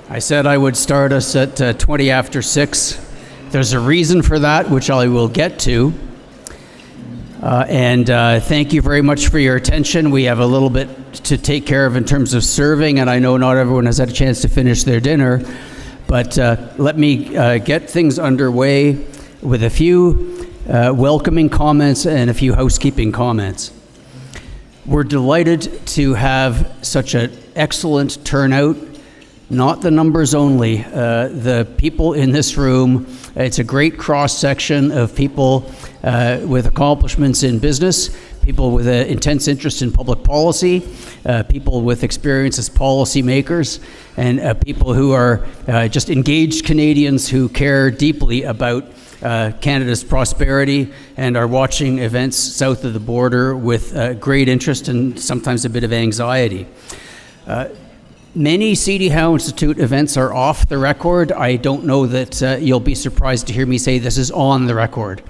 I said I would start us at 20 after 6. There's a reason for that, which I will get to. Thank you very much for your attention. We have a little bit to take care of in terms of serving, and I know not everyone has had a chance to finish their dinner, but let me get things underway with a few welcoming comments and a few housekeeping comments. We're delighted to have such an excellent turnout. Not the numbers only, the people in this room. It's a great cross-section of people with accomplishments in business, people with an intense interest in public policy, people with experience as policymakers, and people who are just engaged Canadians who care deeply about Canada's prosperity and are watching events south of the border with great interest and sometimes a bit of anxiety. Many C.D. Howe Institute events are off the record. I don't know that you'll be surprised to hear me say this is on the record.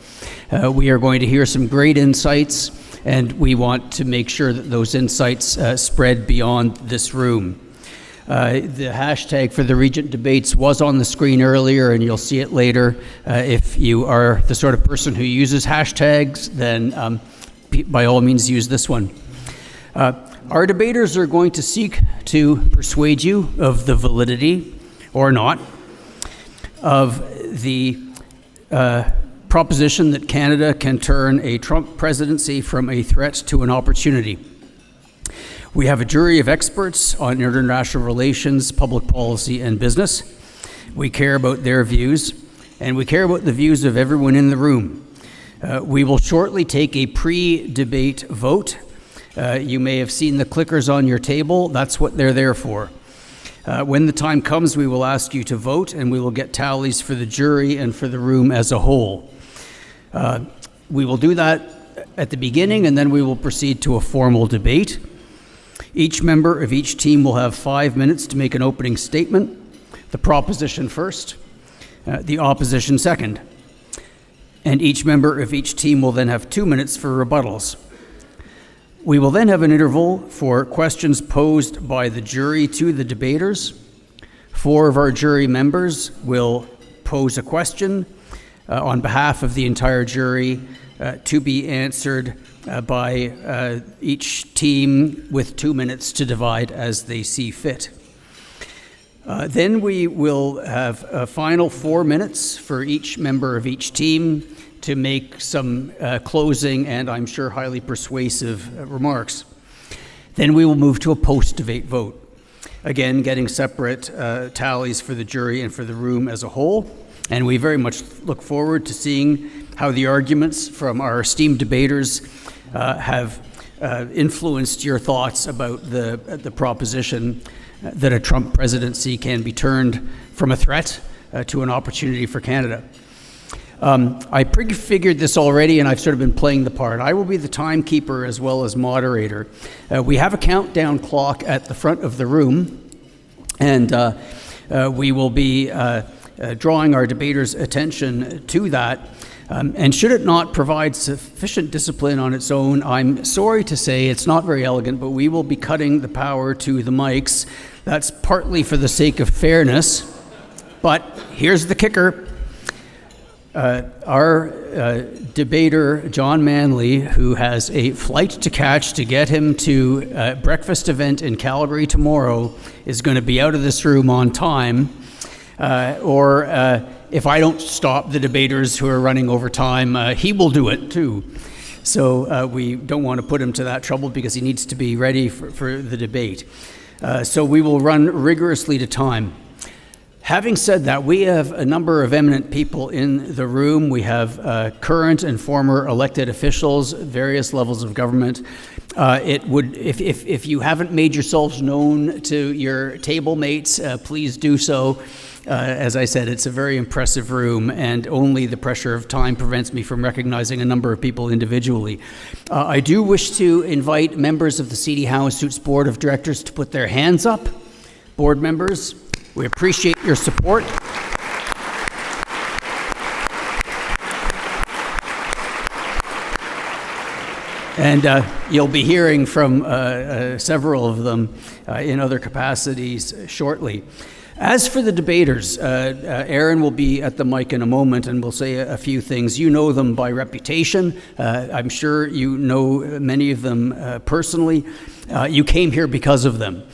We are going to hear some great insights, and we want to make sure that those insights spread beyond this room. The hashtag for the Regent Debates was on the screen earlier, and you'll see it later. If you are the sort of person who uses hashtags, then by all means use this one. Our debaters are going to seek to persuade you of the validity, or not, of the proposition that Canada can turn a Trump presidency from a threat to an opportunity. We have a jury of experts on international relations, public policy, and business. We care about their views, and we care about the views of everyone in the room. We will shortly take a pre-debate vote. You may have seen the clickers on your table. That's what they're there for. When the time comes, we will ask you to vote, and we will get tallies for the jury and for the room as a whole. We will do that at the beginning, and then we will proceed to a formal debate. Each member of each team will have 5 minutes to make an opening statement. The proposition first, the opposition second. And each member of each team will then have 2 minutes for rebuttals. We will then have an interval for questions posed by the jury to the debaters. 4 of our jury members will pose a question on behalf of the entire jury to be answered by each team with 2 minutes to divide as they see fit. Then we will have a final 4 minutes for each member of each team to make some closing and I'm sure highly persuasive remarks. Then we will move to a post-debate vote. Again, getting separate tallies for the jury and for the room as a whole. And we very much look forward to seeing how the arguments from our esteemed debaters have influenced your thoughts about the proposition that a Trump presidency can be turned from a threat to an opportunity for Canada. I prefigured this already, and I've sort of been playing the part. I will be the timekeeper as well as moderator. We have a countdown clock at the front of the room, and we will be drawing our debaters' attention to that. And should it not provide sufficient discipline on its own, I'm sorry to say it's not very elegant, but we will be cutting the power to the mics. That's partly for the sake of fairness, but here's the kicker. Our debater, John Manley, who has a flight to catch to get him to a breakfast event in Calgary tomorrow, is going to be out of this room on time, or if I don't stop the debaters who are running over time, he will do it too. So we don't want to put him to that trouble because he needs to be ready for the debate. So we will run rigorously to time. Having said that, we have a number of eminent people in the room. We have current and former elected officials, various levels of government. It would, if you haven't made yourselves known to your table mates, please do so. As I said, it's a very impressive room, and only the pressure of time prevents me from recognizing a number of people individually. I do wish to invite members of the C.D. Howe Institute's Board of Directors to put their hands up. Board members, we appreciate your support. And you'll be hearing from several of them in other capacities shortly. As for the debaters, Aaron will be at the mic in a moment and will say a few things. You know them by reputation. I'm sure you know many of them personally. You came here because of them.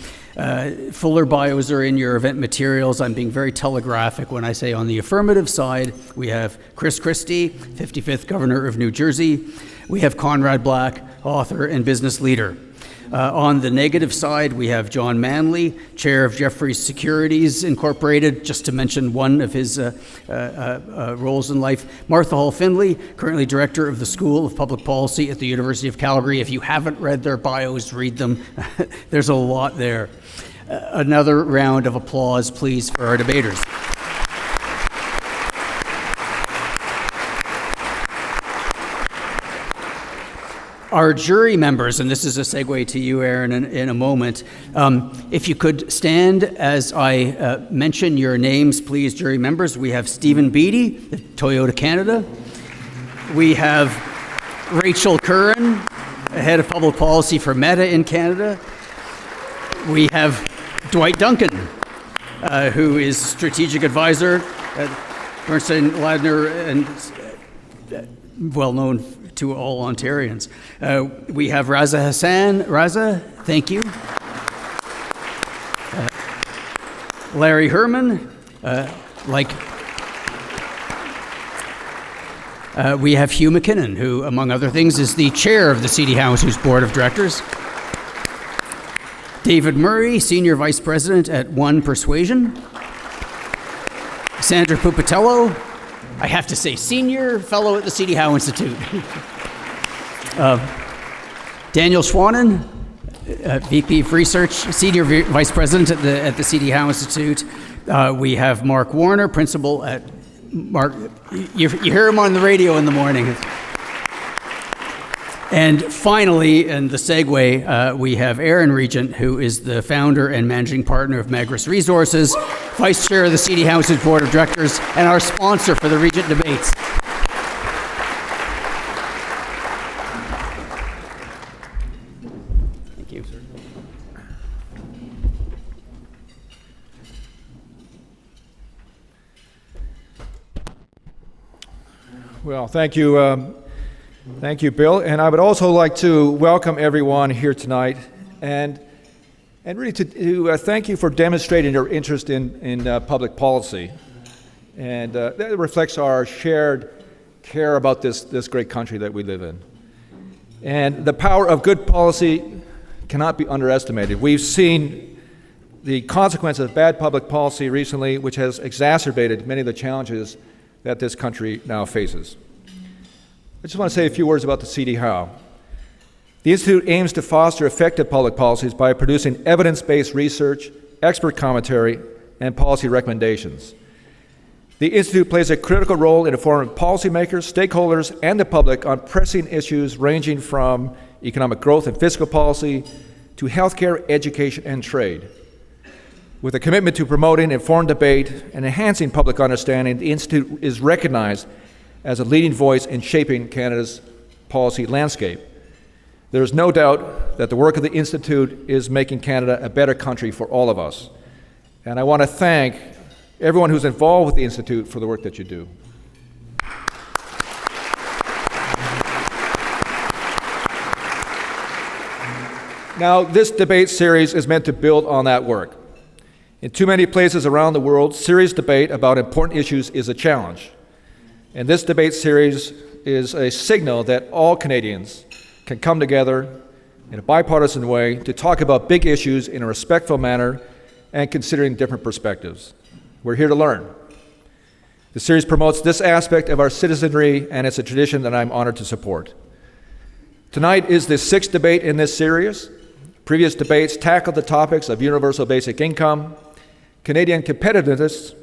Fuller bios are in your event materials. I'm being very telegraphic when I say on the affirmative side, we have Chris Christie, 55th Governor of New Jersey. We have Conrad Black, author and business leader. On the negative side, we have John Manley, chair of Jefferies Securities Incorporated, just to mention one of his roles in life. Martha Hall Findlay, currently director of the School of Public Policy at the University of Calgary. If you haven't read their bios, read them. There's a lot there. Another round of applause, please, for our debaters. Our jury members, and this is a segue to you, Aaron, in a moment. If you could stand as I mention your names, please, jury members. We have Stephen Beattie, Toyota Canada. We have Rachel Curran, head of public policy for Meta in Canada. We have Dwight Duncan, who is strategic advisor at Bernstein Ladner and well known to all Ontarians. We have Raza Hassan. Raza, thank you. Larry Herman, we have Hugh McKinnon, who, among other things, is the chair of the City House's board of directors. David Murray, senior vice president at One Persuasion. Sandra Pupatello, I have to say, senior fellow at the Howe Institute. Daniel Schwanen, VP of Research, senior vice president at the Howe Institute. We have Mark Warner, principal at Mark. You hear him on the radio in the morning. And finally, in the segue, we have Aaron Regent, who is the founder and managing partner of Magris Resources, vice chair of the City House's board of directors, and our sponsor for the Regent Debates. Thank you. Well, thank you. Thank you, Bill. And I would also like to welcome everyone here tonight and really to thank you for demonstrating your interest in public policy. And that reflects our shared care about this great country that we live in. And the power of good policy cannot be underestimated. We've seen the consequences of bad public policy recently, which has exacerbated many of the challenges that this country now faces. I just want to say a few words about the C.D. Howe. The Institute aims to foster effective public policies by producing evidence-based research, expert commentary, and policy recommendations. The Institute plays a critical role in informing policymakers, stakeholders, and the public on pressing issues ranging from economic growth and fiscal policy to healthcare, education, and trade. With a commitment to promoting informed debate and enhancing public understanding, the Institute is recognized as a leading voice in shaping Canada's policy landscape. There is no doubt that the work of the Institute is making Canada a better country for all of us. And I want to thank everyone who's involved with the Institute for the work that you do. Now, this debate series is meant to build on that work. In too many places around the world, serious debate about important issues is a challenge. And this debate series is a signal that all Canadians can come together in a bipartisan way to talk about big issues in a respectful manner and considering different perspectives. We're here to learn. The series promotes this aspect of our citizenry, and it's a tradition that I'm honored to support. Tonight is the sixth debate in this series. Previous debates tackled the topics of universal basic income, Canadian competitiveness,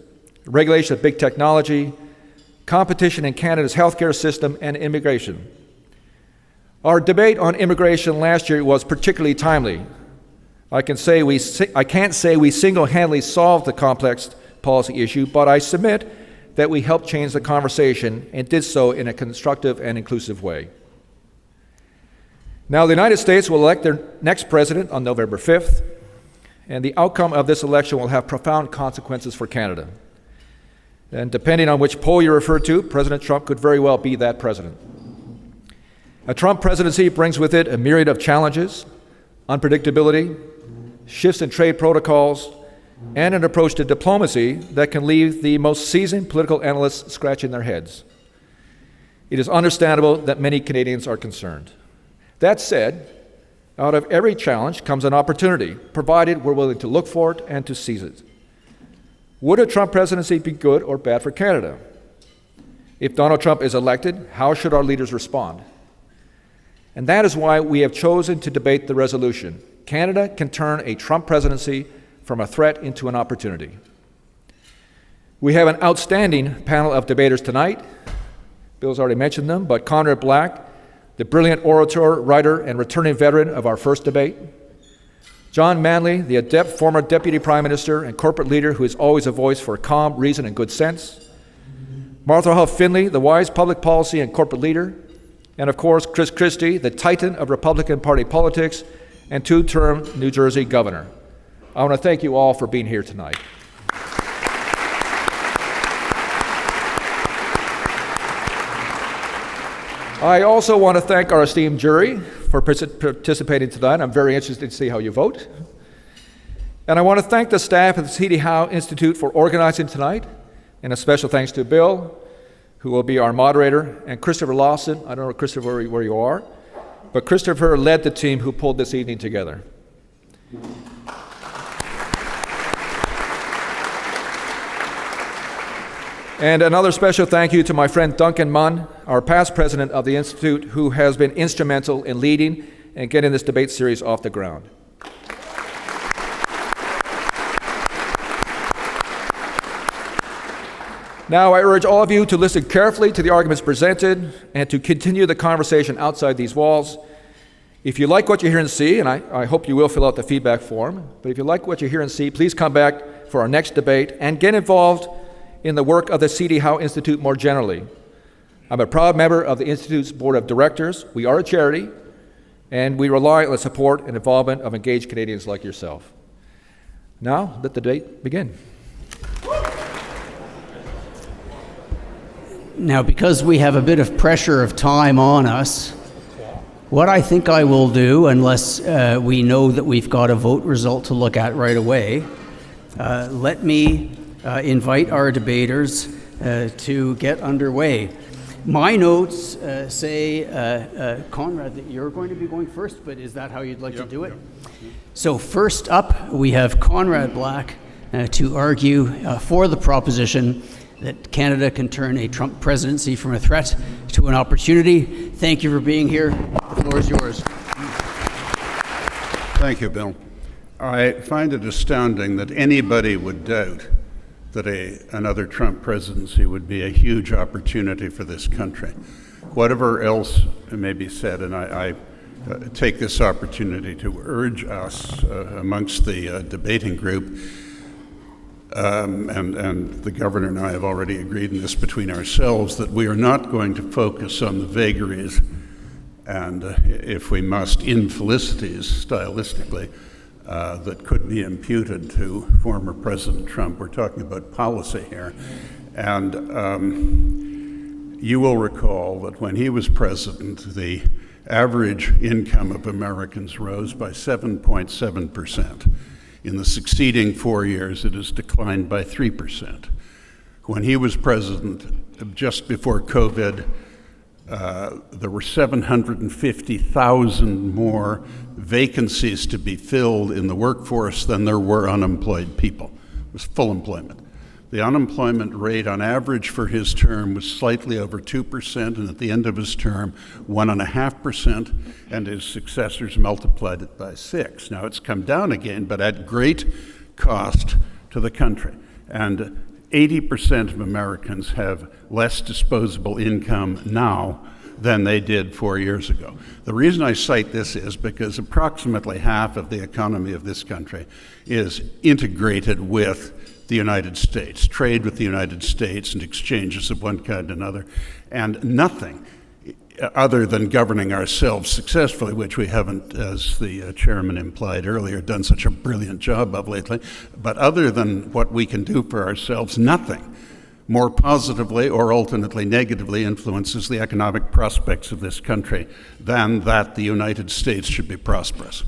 regulation of big technology, competition in Canada's healthcare system, and immigration. Our debate on immigration last year was particularly timely. I can't say we single-handedly solved the complex policy issue, but I submit that we helped change the conversation and did so in a constructive and inclusive way. Now, the United States will elect their next president on November 5th, and the outcome of this election will have profound consequences for Canada. And depending on which poll you refer to, President Trump could very well be that president. A Trump presidency brings with it a myriad of challenges, unpredictability, shifts in trade protocols, and an approach to diplomacy that can leave the most seasoned political analysts scratching their heads. It is understandable that many Canadians are concerned. That said, out of every challenge comes an opportunity, provided we're willing to look for it and to seize it. Would a Trump presidency be good or bad for Canada? If Donald Trump is elected, how should our leaders respond? And that is why we have chosen to debate the resolution. Canada can turn a Trump presidency from a threat into an opportunity. We have an outstanding panel of debaters tonight. Bill's already mentioned them, but Conrad Black, the brilliant orator, writer, and returning veteran of our first debate. John Manley, the adept former Deputy Prime Minister and corporate leader who is always a voice for calm, reason, and good sense. Martha Findlay, the wise public policy and corporate leader. And of course, Chris Christie, the titan of Republican Party politics and two-term New Jersey governor. I want to thank you all for being here tonight. I also want to thank our esteemed jury for participating tonight. I'm very interested to see how you vote. And I want to thank the staff at the Howe Institute for organizing tonight, and a special thanks to Bill, who will be our moderator, and Christopher Lawson. I don't know, Christopher, where you are, but Christopher led the team who pulled this evening together. And another special thank you to my friend Duncan Munn, our past president of the Institute, who has been instrumental in leading and getting this debate series off the ground. Now, I urge all of you to listen carefully to the arguments presented and to continue the conversation outside these walls. If you like what you hear and see, and I hope you will fill out the feedback form, but if you like what you hear and see, please come back for our next debate and get involved in the work of the C.D. Howe Institute more generally. I'm a proud member of the Institute's board of directors. We are a charity, and we rely on the support and involvement of engaged Canadians like yourself. Now, let the debate begin. Now, because we have a bit of pressure of time on us, what I think I will do, unless we know that we've got a vote result to look at right away, let me invite our debaters to get underway. My notes say, Conrad, that you're going to be going first, but is that how you'd like to do it? So first up, we have Conrad Black to argue for the proposition that Canada can turn a Trump presidency from a threat to an opportunity. Thank you for being here. The floor is yours. Thank you, Bill. I find it astounding that anybody would doubt that another Trump presidency would be a huge opportunity for this country. Whatever else may be said, and I take this opportunity to urge us amongst the debating group, and the governor and I have already agreed in this between ourselves, that we are not going to focus on the vagaries and, if we must, infelicities stylistically that could be imputed to former President Trump. We're talking about policy here. And you will recall that when he was president, the average income of Americans rose by 7.7%. In the succeeding 4 years, it has declined by 3%. When he was president, just before COVID, there were 750,000 more vacancies to be filled in the workforce than there were unemployed people. It was full employment. The unemployment rate on average for his term was slightly over 2%, and at the end of his term, 1.5%, and his successors multiplied it by 6. Now it's come down again, but at great cost to the country. And 80% of Americans have less disposable income now than they did 4 years ago. The reason I cite this is because approximately half of the economy of this country is integrated with the United States, trade with the United States and exchanges of one kind and another, and nothing other than governing ourselves successfully, which we haven't, as the chairman implied earlier, done such a brilliant job of lately, but other than what we can do for ourselves, nothing more positively or alternately negatively influences the economic prospects of this country than that the United States should be prosperous.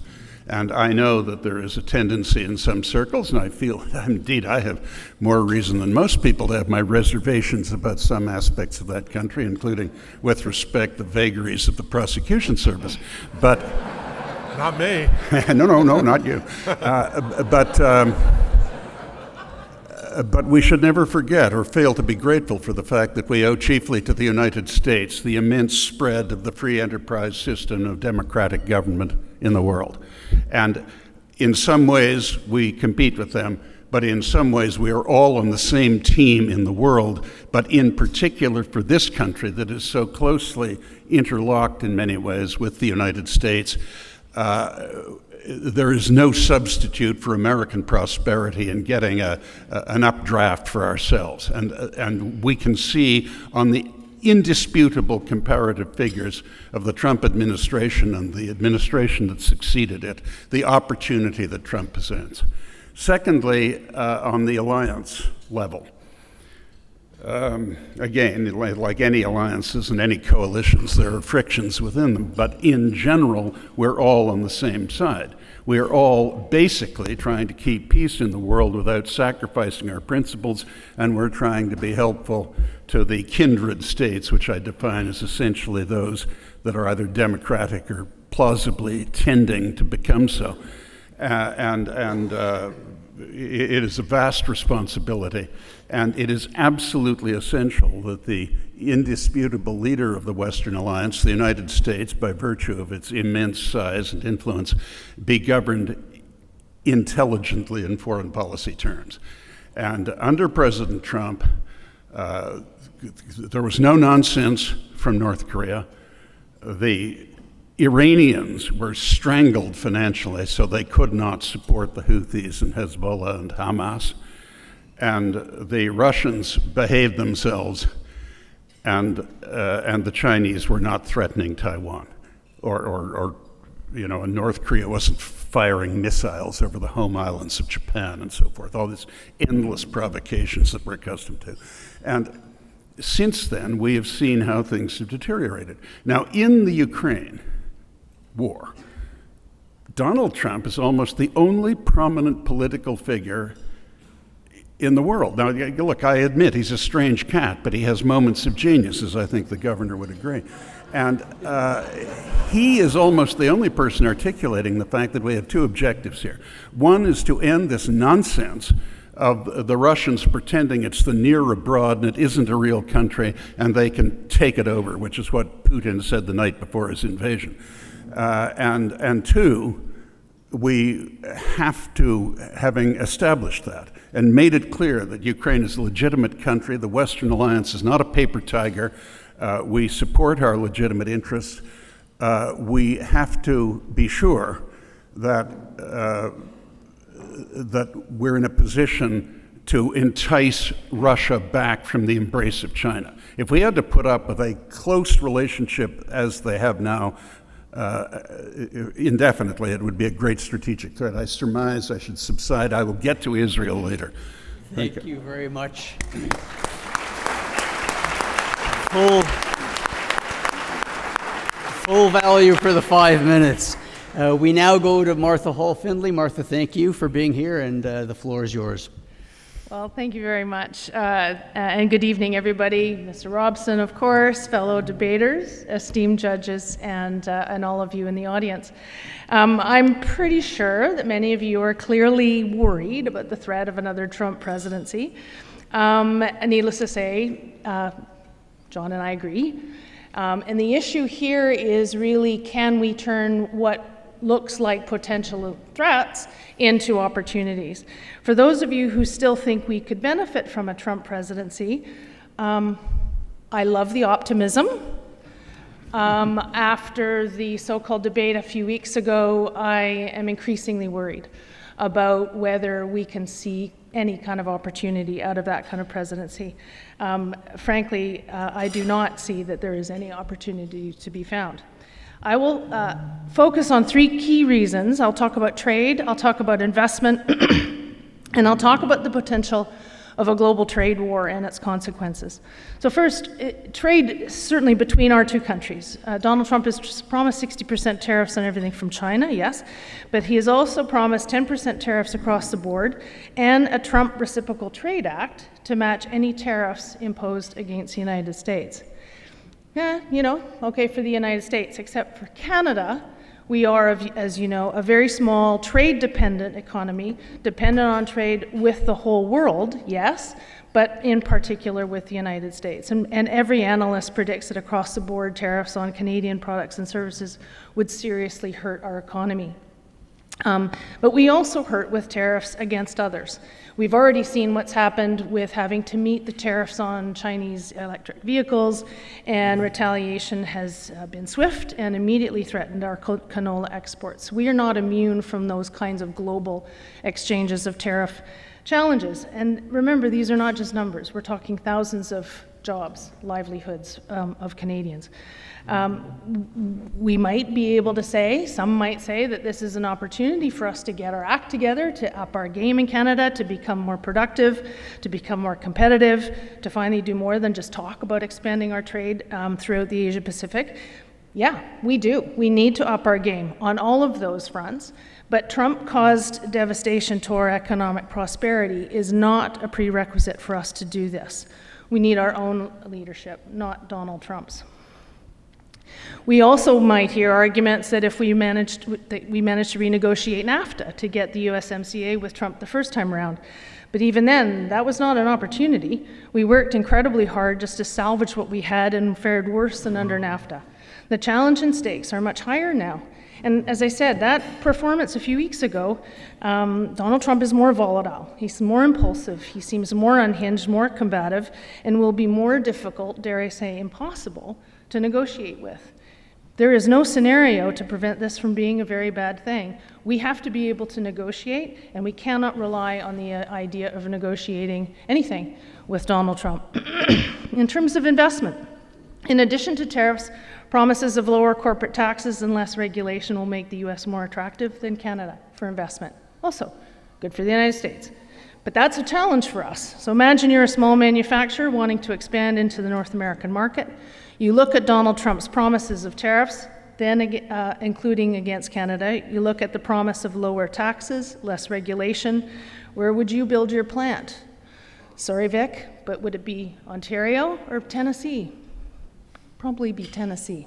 And I know that there is a tendency in some circles, and I feel, indeed, I have more reason than most people to have my reservations about some aspects of that country, including, with respect, the vagaries of the prosecution service. But not me. no, not you. But we should never forget or fail to be grateful for the fact that we owe chiefly to the United States the immense spread of the free enterprise system of democratic government in the world. And in some ways, we compete with them, but in some ways, we are all on the same team in the world, but in particular for this country that is so closely interlocked in many ways with the United States. There is no substitute for American prosperity in getting an updraft for ourselves. And we can see on the indisputable comparative figures of the Trump administration and the administration that succeeded it, the opportunity that Trump presents. Secondly, on the alliance level, again, like any alliances and any coalitions, there are frictions within them, but in general, we're all on the same side. We are all basically trying to keep peace in the world without sacrificing our principles, and we're trying to be helpful to the kindred states, which I define as essentially those that are either democratic or plausibly tending to become so. It is a vast responsibility, and it is absolutely essential that the indisputable leader of the Western Alliance, the United States, by virtue of its immense size and influence, be governed intelligently in foreign policy terms. And under President Trump, there was no nonsense from North Korea. The Iranians were strangled financially, so they could not support the Houthis and Hezbollah and Hamas. And the Russians behaved themselves, and the Chinese were not threatening Taiwan, or and North Korea wasn't firing missiles over the home islands of Japan and so forth. All these endless provocations that we're accustomed to. And since then, we have seen how things have deteriorated. Now, in the Ukraine war, Donald Trump is almost the only prominent political figure in the world. Now, look, I admit he's a strange cat, but he has moments of genius, as I think the governor would agree. And he is almost the only person articulating the fact that we have two objectives here. One is to end this nonsense of the Russians pretending it's the near abroad and it isn't a real country and they can take it over, which is what Putin said the night before his invasion. And two, we have to, having established that and made it clear that Ukraine is a legitimate country, the Western Alliance is not a paper tiger, we support our legitimate interests, we have to be sure that we're in a position to entice Russia back from the embrace of China. If we had to put up with a close relationship as they have now, indefinitely, it would be a great strategic threat. I surmise I should subside. I will get to Israel later. Thank you very much. Full value for the 5 minutes. We now go to Martha Hall Findlay. Martha, thank you for being here, and the floor is yours. Well, thank you very much. And good evening, everybody. Mr. Robson, of course, fellow debaters, esteemed judges, and all of you in the audience. I'm pretty sure that many of you are clearly worried about the threat of another Trump presidency. Needless to say, John and I agree. And the issue here is really, can we turn what looks like potential threats into opportunities? For those of you who still think we could benefit from a Trump presidency, I love the optimism. After the so-called debate a few weeks ago, I am increasingly worried about whether we can see any kind of opportunity out of that kind of presidency. Frankly, I do not see that there is any opportunity to be found. I will focus on three key reasons. I'll talk about trade, I'll talk about investment, and I'll talk about the potential of a global trade war and its consequences. So first, trade certainly between our two countries. Donald Trump has promised 60% tariffs on everything from China, yes, but he has also promised 10% tariffs across the board and a Trump Reciprocal Trade Act to match any tariffs imposed against the United States. Yeah, okay for the United States, except for Canada. We are, as you know, a very small trade-dependent economy, dependent on trade with the whole world, yes, but in particular with the United States. And every analyst predicts that across-the-board tariffs on Canadian products and services would seriously hurt our economy. But we also hurt with tariffs against others. We've already seen what's happened with having to meet the tariffs on Chinese electric vehicles, and retaliation has been swift and immediately threatened our canola exports. We are not immune from those kinds of global exchanges of tariff challenges. And remember, these are not just numbers. We're talking thousands of jobs, livelihoods of Canadians. We might be able to say, some might say, that this is an opportunity for us to get our act together, to up our game in Canada, to become more productive, to become more competitive, to finally do more than just talk about expanding our trade throughout the Asia Pacific. Yeah, we do. We need to up our game on all of those fronts. But Trump-caused devastation to our economic prosperity is not a prerequisite for us to do this. We need our own leadership, not Donald Trump's. We also might hear arguments that if we managed to renegotiate NAFTA to get the USMCA with Trump the first time around. But even then, that was not an opportunity. We worked incredibly hard just to salvage what we had and fared worse than under NAFTA. The challenge and stakes are much higher now. And as I said, that performance a few weeks ago, Donald Trump is more volatile. He's more impulsive. He seems more unhinged, more combative, and will be more difficult, dare I say, impossible to negotiate with. There is no scenario to prevent this from being a very bad thing. We have to be able to negotiate, and we cannot rely on the idea of negotiating anything with Donald Trump. In terms of investment, in addition to tariffs, promises of lower corporate taxes and less regulation will make the U.S. more attractive than Canada for investment. Also, good for the United States. But that's a challenge for us. So imagine you're a small manufacturer wanting to expand into the North American market. You look at Donald Trump's promises of tariffs, then including against Canada. You look at the promise of lower taxes, less regulation. Where would you build your plant? Sorry, Vic, but would it be Ontario or Tennessee? Probably be Tennessee.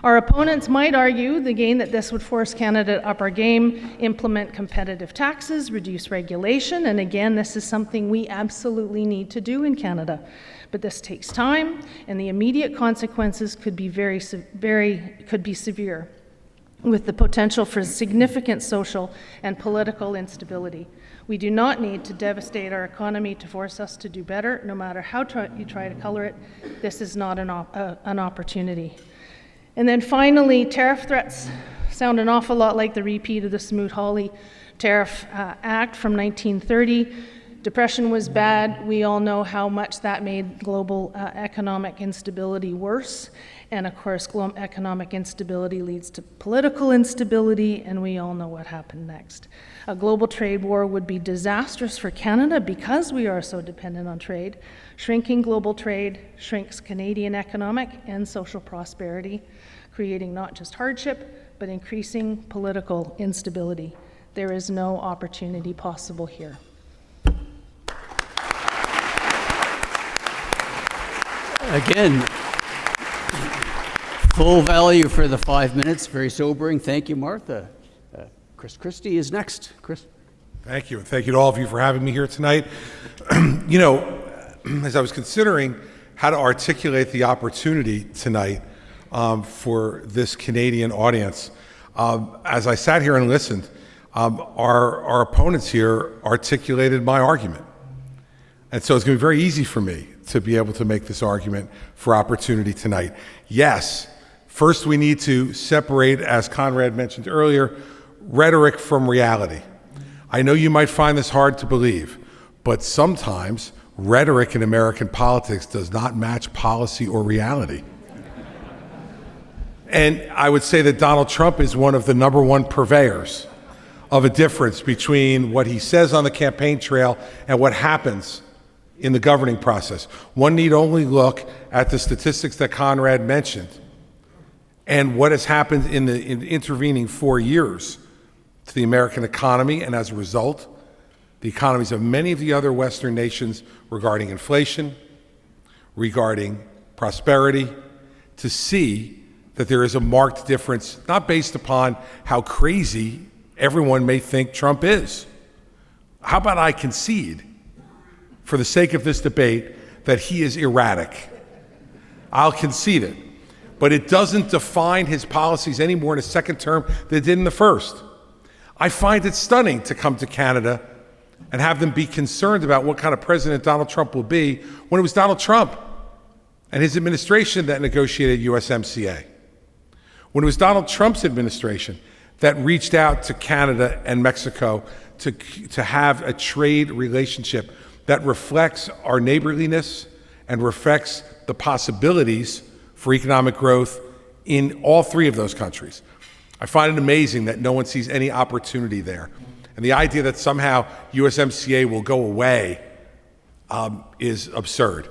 Our opponents might argue, again, that this would force Canada to up our game, implement competitive taxes, reduce regulation, and again, this is something we absolutely need to do in Canada. But this takes time, and the immediate consequences could be severe, with the potential for significant social and political instability. We do not need to devastate our economy to force us to do better, no matter how you try to color it. This is not an opportunity. And then finally, tariff threats sound an awful lot like the repeat of the Smoot-Hawley Tariff Act from 1930. Depression was bad. We all know how much that made global economic instability worse. And of course, economic instability leads to political instability, and we all know what happened next. A global trade war would be disastrous for Canada because we are so dependent on trade. Shrinking global trade shrinks Canadian economic and social prosperity, creating not just hardship, but increasing political instability. There is no opportunity possible here. Again, full value for the 5 minutes, very sobering. Thank you, Martha. Chris Christie is next. Chris. Thank you, and thank you to all of you for having me here tonight. You know, as I was considering how to articulate the opportunity tonight for this Canadian audience, as I sat here and listened, our opponents here articulated my argument. And so it's going to be very easy for me to be able to make this argument for opportunity tonight. Yes, first we need to separate, as Conrad mentioned earlier, rhetoric from reality. I know you might find this hard to believe, but sometimes rhetoric in American politics does not match policy or reality. And I would say that Donald Trump is one of the number one purveyors of a difference between what he says on the campaign trail and what happens in the governing process. One need only look at the statistics that Conrad mentioned and what has happened in the intervening 4 years to the American economy, and as a result, the economies of many of the other Western nations regarding inflation, regarding prosperity, to see that there is a marked difference, not based upon how crazy everyone may think Trump is. How about I concede, for the sake of this debate, that he is erratic? I'll concede it. But it doesn't define his policies any more in his second term than it did in the first. I find it stunning to come to Canada and have them be concerned about what kind of president Donald Trump will be when it was Donald Trump and his administration that negotiated USMCA. When it was Donald Trump's administration that reached out to Canada and Mexico to have a trade relationship that reflects our neighborliness and reflects the possibilities for economic growth in all three of those countries. I find it amazing that no one sees any opportunity there. And the idea that somehow USMCA will go away is absurd.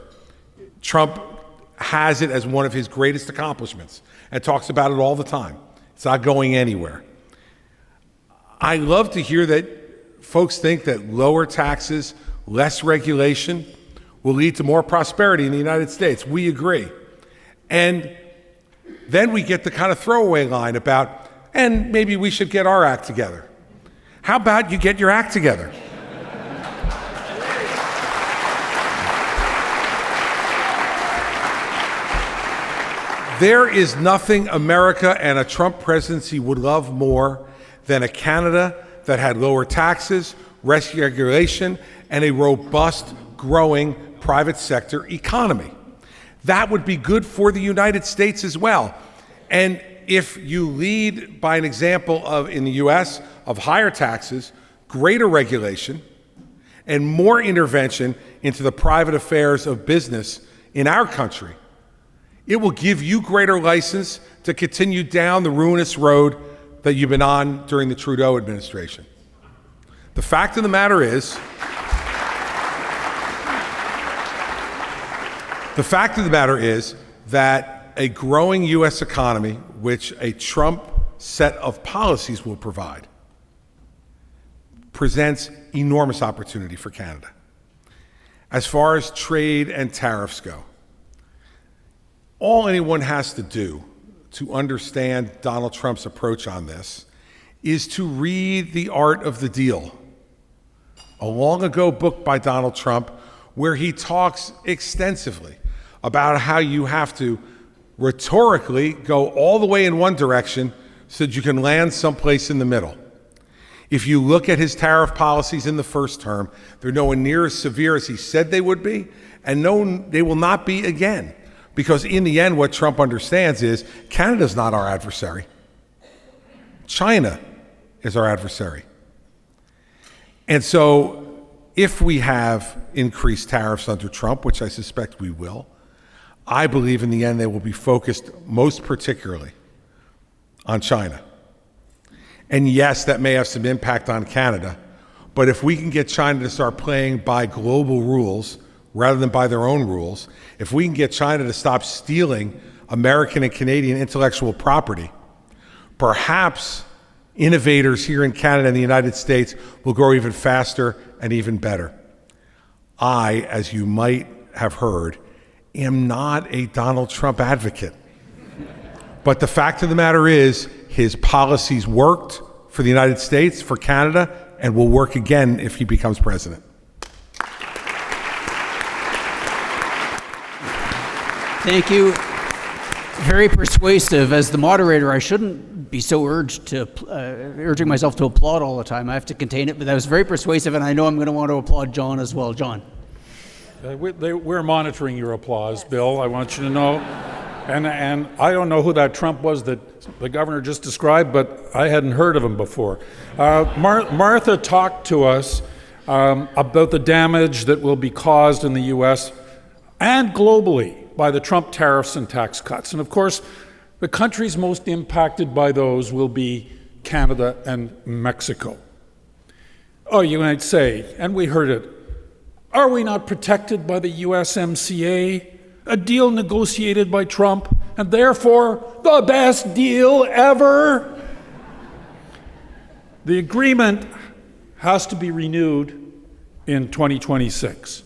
Trump has it as one of his greatest accomplishments and talks about it all the time. It's not going anywhere. I love to hear that folks think that lower taxes, less regulation will lead to more prosperity in the United States. We agree. And then we get the kind of throwaway line about, and maybe we should get our act together. How about you get your act together? There is nothing America and a Trump presidency would love more than a Canada that had lower taxes, less regulation, and a robust, growing private sector economy. That would be good for the United States as well. And if you lead by an example of, in the US, of higher taxes, greater regulation, and more intervention into the private affairs of business in our country, it will give you greater license to continue down the ruinous road that you've been on during the Trudeau administration. The fact of the matter is, that a growing U.S. economy, which a Trump set of policies will provide, presents enormous opportunity for Canada. As far as trade and tariffs go, all anyone has to do to understand Donald Trump's approach on this is to read The Art of the Deal, a long ago book by Donald Trump where he talks extensively about how you have to rhetorically go all the way in one direction so that you can land someplace in the middle. If you look at his tariff policies in the first term, they're nowhere near as severe as he said they would be, and no, they will not be again. Because in the end, what Trump understands is Canada's not our adversary. China is our adversary. And so if we have increased tariffs under Trump, which I suspect we will, I believe in the end they will be focused most particularly on China. And yes, that may have some impact on Canada, but if we can get China to start playing by global rules rather than by their own rules, if we can get China to stop stealing American and Canadian intellectual property, perhaps innovators here in Canada and the United States will grow even faster and even better. I, as you might have heard, am not a Donald Trump advocate. But the fact of the matter is, his policies worked for the United States, for Canada, and will work again if he becomes president. Thank you. Very persuasive. As the moderator, I shouldn't be so urging myself to applaud all the time. I have to contain it, but that was very persuasive, and I know I'm going to want to applaud John as well. John. We're monitoring your applause, Bill. I want you to know. And I don't know who that Trump was that the governor just described, but I hadn't heard of him before. Martha talked to us about the damage that will be caused in the U.S. and globally by the Trump tariffs and tax cuts. And of course, the countries most impacted by those will be Canada and Mexico. Oh, you might say, and we heard it, are we not protected by the USMCA, a deal negotiated by Trump, and therefore the best deal ever? The agreement has to be renewed in 2026,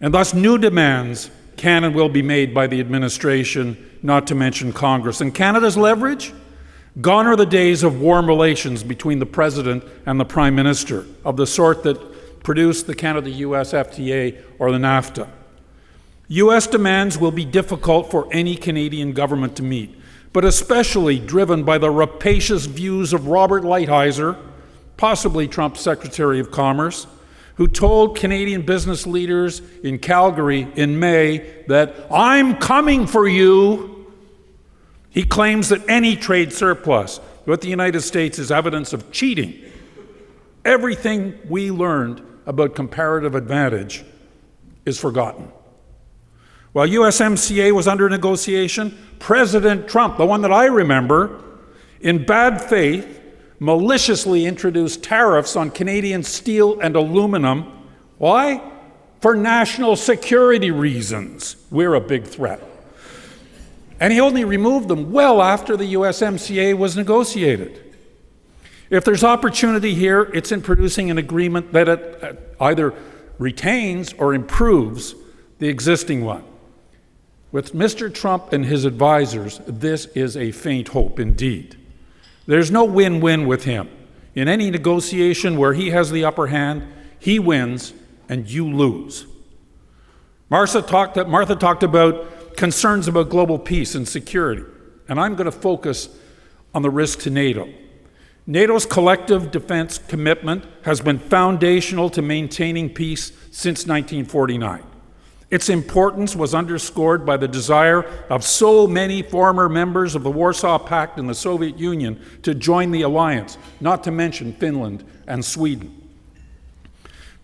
and thus new demands can and will be made by the administration, not to mention Congress. And Canada's leverage? Gone are the days of warm relations between the President and the Prime Minister, of the sort that produced the Canada-US FTA or the NAFTA. U.S. demands will be difficult for any Canadian government to meet, but especially driven by the rapacious views of Robert Lighthizer, possibly Trump's Secretary of Commerce, who told Canadian business leaders in Calgary in May that, "I'm coming for you." He claims that any trade surplus with the United States is evidence of cheating. Everything we learned about comparative advantage is forgotten. While USMCA was under negotiation, President Trump, the one that I remember, in bad faith, maliciously introduced tariffs on Canadian steel and aluminum. Why? For national security reasons. We're a big threat. And he only removed them well after the USMCA was negotiated. If there's opportunity here, it's in producing an agreement that it either retains or improves the existing one. With Mr. Trump and his advisors, this is a faint hope indeed. There's no win-win with him. In any negotiation where he has the upper hand, he wins and you lose. Martha talked about concerns about global peace and security, and I'm going to focus on the risk to NATO. NATO's collective defense commitment has been foundational to maintaining peace since 1949. Its importance was underscored by the desire of so many former members of the Warsaw Pact and the Soviet Union to join the alliance, not to mention Finland and Sweden.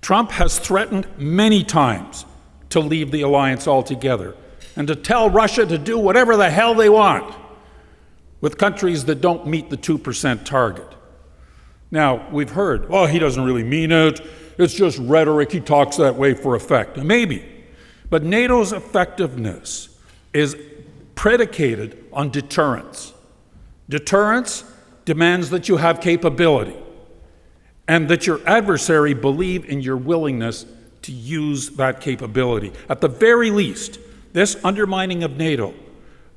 Trump has threatened many times to leave the alliance altogether and to tell Russia to do whatever the hell they want with countries that don't meet the 2% target. Now, we've heard, oh, he doesn't really mean it. It's just rhetoric. He talks that way for effect. Maybe. But NATO's effectiveness is predicated on deterrence. Deterrence demands that you have capability and that your adversary believe in your willingness to use that capability. At the very least, this undermining of NATO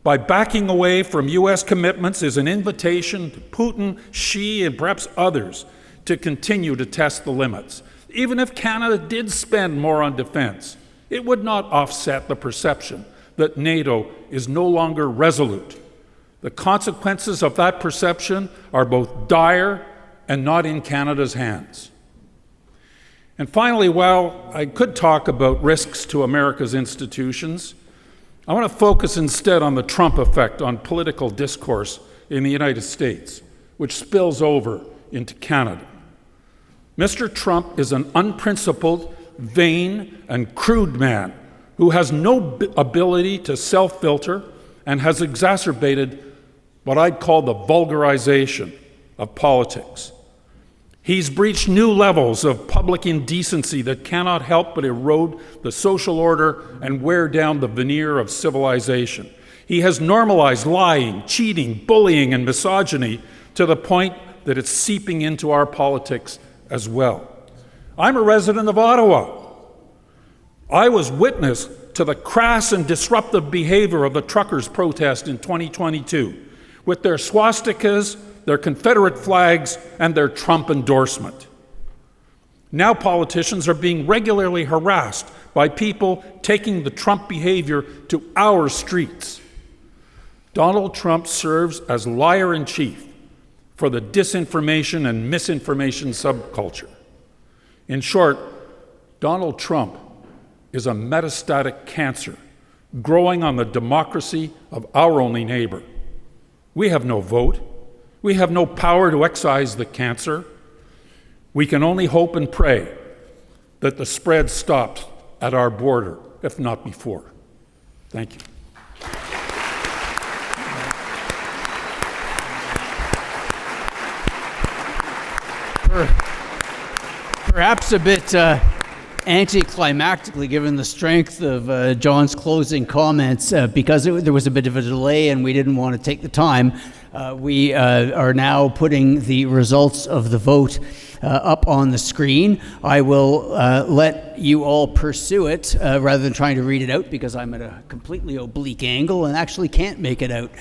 by backing away from U.S. commitments is an invitation to Putin, Xi, and perhaps others to continue to test the limits. Even if Canada did spend more on defense, it would not offset the perception that NATO is no longer resolute. The consequences of that perception are both dire and not in Canada's hands. And finally, while I could talk about risks to America's institutions, I want to focus instead on the Trump effect on political discourse in the United States, which spills over into Canada. Mr. Trump is an unprincipled, vain, and crude man who has no ability to self-filter and has exacerbated what I'd call the vulgarization of politics. He's breached new levels of public indecency that cannot help but erode the social order and wear down the veneer of civilization. He has normalized lying, cheating, bullying, and misogyny to the point that it's seeping into our politics as well. I'm a resident of Ottawa. I was witness to the crass and disruptive behavior of the truckers' protest in 2022, with their swastikas, their Confederate flags, and their Trump endorsement. Now politicians are being regularly harassed by people taking the Trump behavior to our streets. Donald Trump serves as liar-in-chief for the disinformation and misinformation subculture. In short, Donald Trump is a metastatic cancer growing on the democracy of our only neighbor. We have no vote. We have no power to excise the cancer. We can only hope and pray that the spread stops at our border, if not before. Thank you. Perhaps a bit anticlimactically, given the strength of John's closing comments, because there was a bit of a delay and we didn't want to take the time, we are now putting the results of the vote up on the screen. I will let you all pursue it rather than trying to read it out, because I'm at a completely oblique angle and actually can't make it out.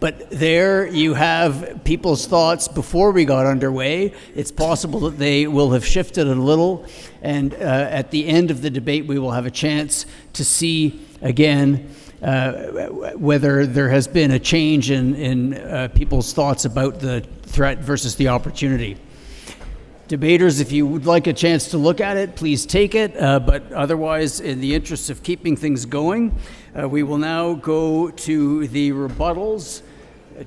But there you have people's thoughts before we got underway. It's possible that they will have shifted a little, and at the end of the debate we will have a chance to see again whether there has been a change in people's thoughts about the threat versus the opportunity. Debaters, if you would like a chance to look at it, please take it, but otherwise, in the interest of keeping things going, we will now go to the rebuttals.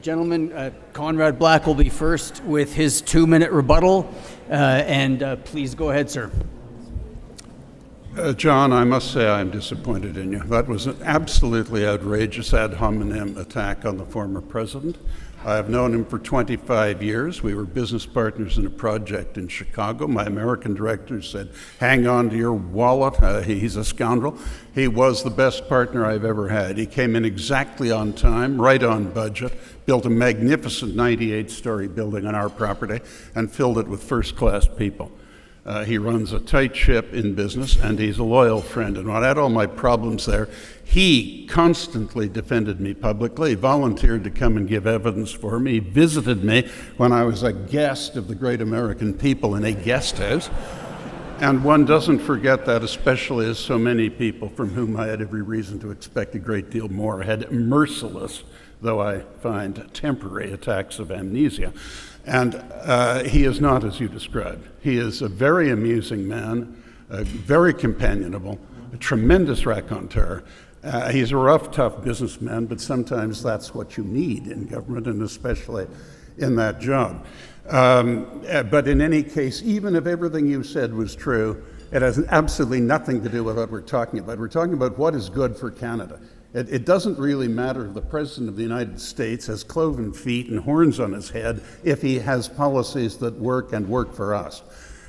Gentleman, Conrad Black will be first with his 2-minute rebuttal, and please go ahead, sir. John, I must say I'm disappointed in you. That was an absolutely outrageous ad hominem attack on the former president. I have known him for 25 years. We were business partners in a project in Chicago. My American director said, hang on to your wallet. He's a scoundrel. He was the best partner I've ever had. He came in exactly on time, right on budget, built a magnificent 98-story building on our property, and filled it with first-class people. He runs a tight ship in business, and he's a loyal friend. And when I had all my problems there, he constantly defended me publicly. He volunteered to come and give evidence for me. He visited me when I was a guest of the great American people in a guest house. And one doesn't forget that, especially as so many people from whom I had every reason to expect a great deal more had merciless, though I find temporary, attacks of amnesia. And he is not as you described. He is a very amusing man, very companionable, a tremendous raconteur. He's a rough, tough businessman, but sometimes that's what you need in government, and especially in that job. But in any case, even if everything you said was true, it has absolutely nothing to do with what we're talking about. We're talking about what is good for Canada. It doesn't really matter if the President of the United States has cloven feet and horns on his head if he has policies that work and work for us.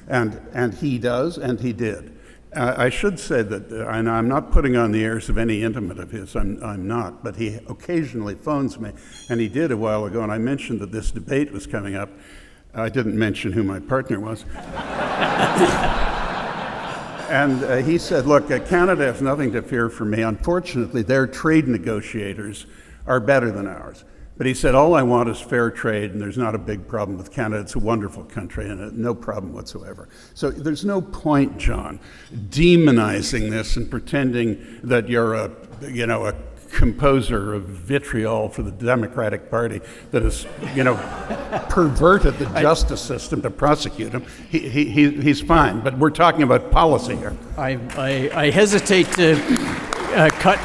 And he does, and he did. I should say that, and I'm not putting on the airs of any intimate of his, I'm not, but he occasionally phones me, and he did a while ago, and I mentioned that this debate was coming up. I didn't mention who my partner was. And he said, look, Canada has nothing to fear from me. Unfortunately, their trade negotiators are better than ours. But he said, all I want is fair trade, and there's not a big problem with Canada. It's a wonderful country, and no problem whatsoever. So there's no point, John, demonizing this and pretending that you're a composer of vitriol for the Democratic Party that has, perverted the justice system to prosecute him. He's fine, but we're talking about policy here. I hesitate to cut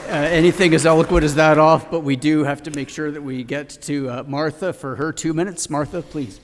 anything as eloquent as that off, but we do have to make sure that we get to Martha for her 2 minutes. Martha, please.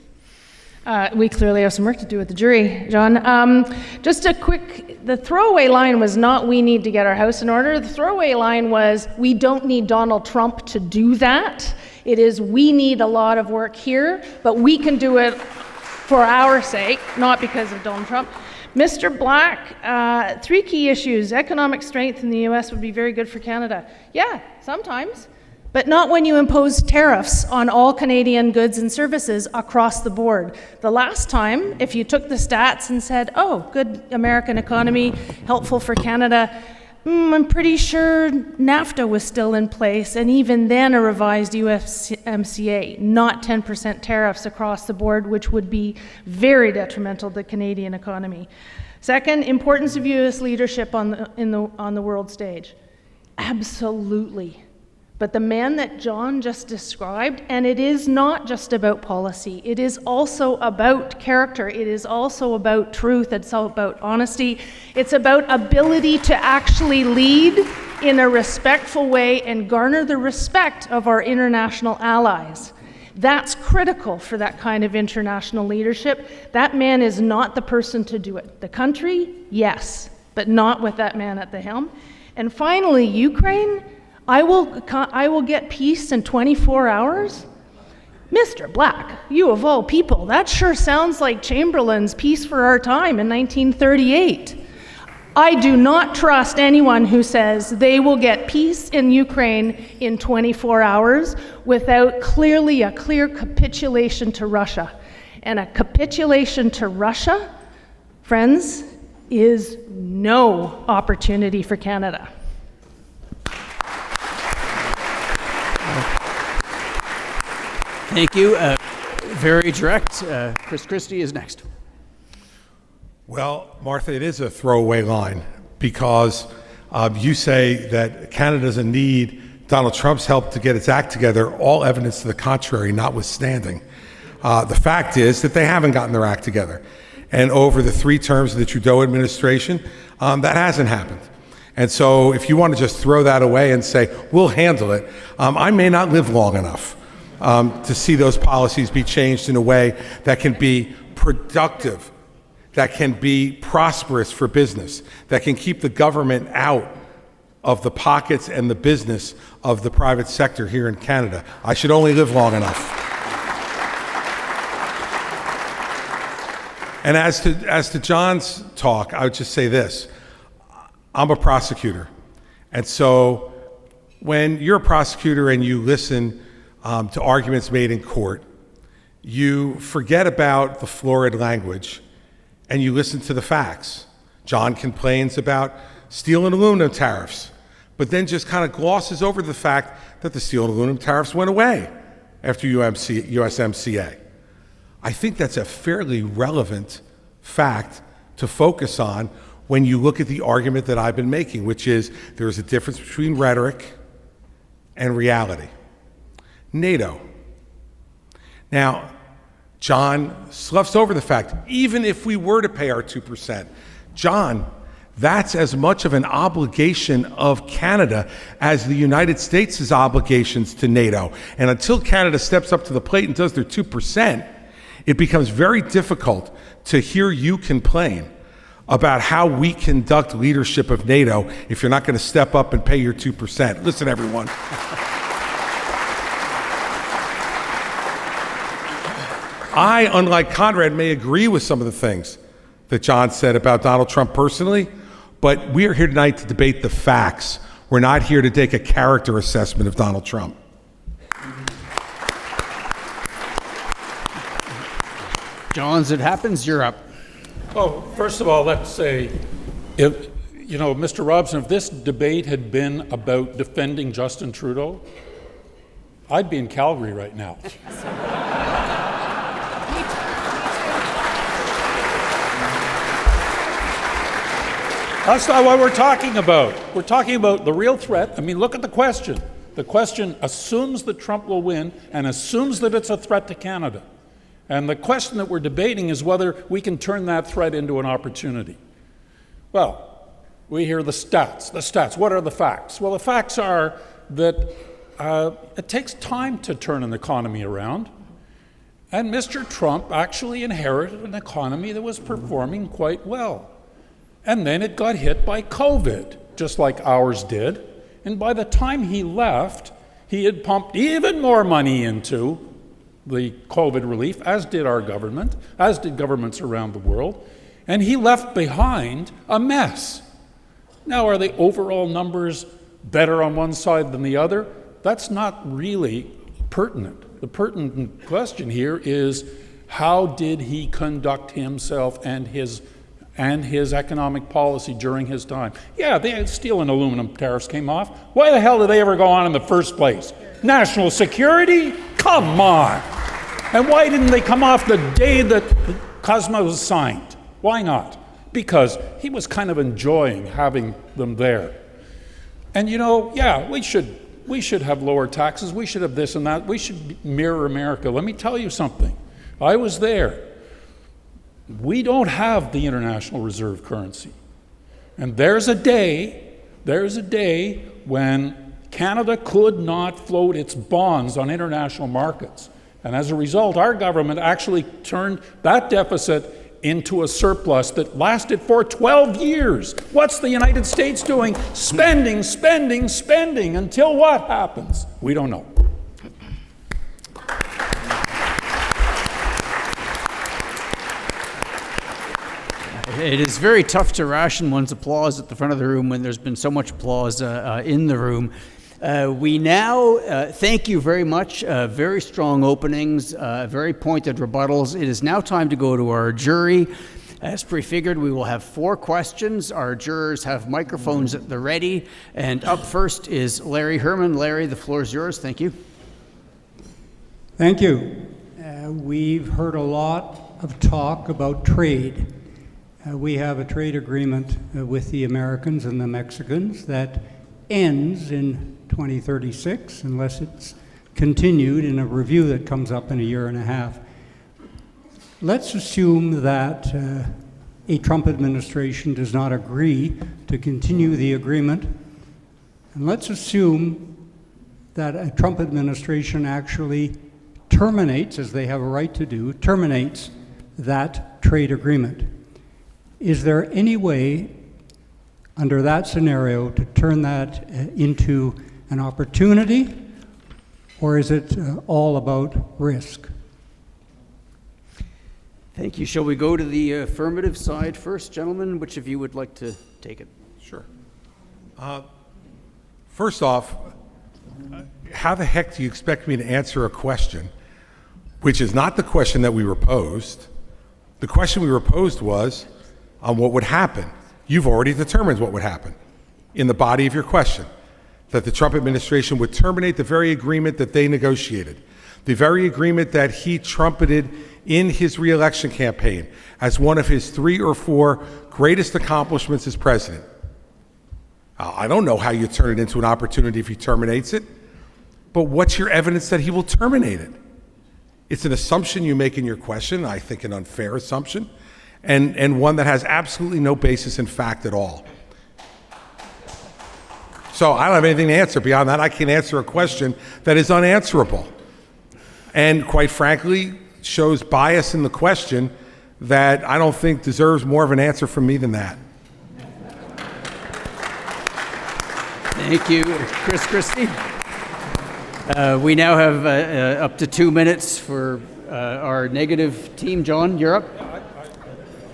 We clearly have some work to do with the jury, John. Just a quick, the throwaway line was not we need to get our house in order. The throwaway line was we don't need Donald Trump to do that. It is we need a lot of work here, but we can do it for our sake, not because of Donald Trump. Mr. Black, 3 key issues. Economic strength in the U.S. would be very good for Canada. Yeah, sometimes. But not when you impose tariffs on all Canadian goods and services across the board. The last time, if you took the stats and said, oh, good American economy, helpful for Canada, I'm pretty sure NAFTA was still in place, and even then a revised USMCA, not 10% tariffs across the board, which would be very detrimental to the Canadian economy. Second, importance of U.S. leadership on the world stage. Absolutely. But the man that John just described, and it is not just about policy, it is also about character, it is also about truth, it's all about honesty, it's about ability to actually lead in a respectful way and garner the respect of our international allies. That's critical for that kind of international leadership. That man is not the person to do it. The country, yes, but not with that man at the helm. And finally, Ukraine, I will get peace in 24 hours? Mr. Black, you of all people, that sure sounds like Chamberlain's Peace for Our Time in 1938. I do not trust anyone who says they will get peace in Ukraine in 24 hours without a clear capitulation to Russia. And a capitulation to Russia, friends, is no opportunity for Canada. Thank you. Very direct. Chris Christie is next. Well, Martha, it is a throwaway line because you say that Canada doesn't need Donald Trump's help to get its act together, all evidence to the contrary notwithstanding. The fact is that they haven't gotten their act together. And over the 3 terms of the Trudeau administration, that hasn't happened. And so if you want to just throw that away and say, we'll handle it, I may not live long enough to see those policies be changed in a way that can be productive, that can be prosperous for business, that can keep the government out of the pockets and the business of the private sector here in Canada. I should only live long enough. And as to John's talk, I would just say this. I'm a prosecutor. And so when you're a prosecutor and you listen to arguments made in court, you forget about the florid language and you listen to the facts. John complains about steel and aluminum tariffs, but then just kind of glosses over the fact that the steel and aluminum tariffs went away after USMCA. I think that's a fairly relevant fact to focus on when you look at the argument that I've been making, which is there is a difference between rhetoric and reality. NATO. Now, John sloughs over the fact, even if we were to pay our 2%, John, that's as much of an obligation of Canada as the United States' obligations to NATO. And until Canada steps up to the plate and does their 2%, it becomes very difficult to hear you complain about how we conduct leadership of NATO if you're not going to step up and pay your 2%. Listen, everyone. I, unlike Conrad, may agree with some of the things that John said about Donald Trump personally, but we are here tonight to debate the facts. We're not here to take a character assessment of Donald Trump. John, as it happens, you're up. Well, first of all, let's say, Mr. Robson, if this debate had been about defending Justin Trudeau, I'd be in Calgary right now. That's not what we're talking about. We're talking about the real threat. I mean, look at the question. The question assumes that Trump will win and assumes that it's a threat to Canada. And the question that we're debating is whether we can turn that threat into an opportunity. Well, we hear the stats. The stats. What are the facts? Well, the facts are that it takes time to turn an economy around. And Mr. Trump actually inherited an economy that was performing quite well. And then it got hit by COVID, just like ours did. And by the time he left, he had pumped even more money into the COVID relief, as did our government, as did governments around the world. And he left behind a mess. Now, are the overall numbers better on one side than the other? That's not really pertinent. The pertinent question here is, how did he conduct himself and his economic policy during his time? Yeah, the steel and aluminum tariffs came off. Why the hell did they ever go on in the first place? National security? Come on. And why didn't they come off the day that COSMA was signed? Why not? Because he was kind of enjoying having them there. And we should have lower taxes. We should have this and that. We should mirror America. Let me tell you something. I was there. We don't have the international reserve currency. And there's a day There's a day when Canada could not float its bonds on international markets. And as a result, our government actually turned that deficit into a surplus that lasted for 12 years. What's the United States doing? Spending, spending, spending, until what happens? We don't know. It is very tough to ration one's applause at the front of the room when there's been so much applause in the room. We now thank you very much. Very strong openings, very pointed rebuttals. It is now time to go to our jury. As prefigured, we will have 4 questions. Our jurors have microphones at the ready. And up first is Larry Herman. Larry, the floor is yours. Thank you. Thank you. We've heard a lot of talk about trade. We have a trade agreement with the Americans and the Mexicans that ends in 2036, unless it's continued in a review that comes up in a year and a half. Let's assume that a Trump administration does not agree to continue the agreement, and let's assume that a Trump administration actually terminates, as they have a right to do, terminates that trade agreement. Is there any way, under that scenario, to turn that into an opportunity, or is it all about risk? Thank you. Shall we go to the affirmative side first, gentlemen? Which of you would like to take it? Sure. First off, how the heck do you expect me to answer a question which is not the question that we were posed? The question we were posed was on what would happen. You've already determined what would happen in the body of your question, that the Trump administration would terminate the very agreement that they negotiated, the very agreement that he trumpeted in his re-election campaign as one of his 3 or 4 greatest accomplishments as president. I don't know how you turn it into an opportunity if he terminates it, but what's your evidence that he will terminate it? It's an assumption you make in your question, I think an unfair assumption, and one that has absolutely no basis in fact at all. So I don't have anything to answer beyond that. I can answer a question that is unanswerable and, quite frankly, shows bias in the question that I don't think deserves more of an answer from me than that. Thank you, Chris Christie. We now have up to 2 minutes for our negative team. John, you're up.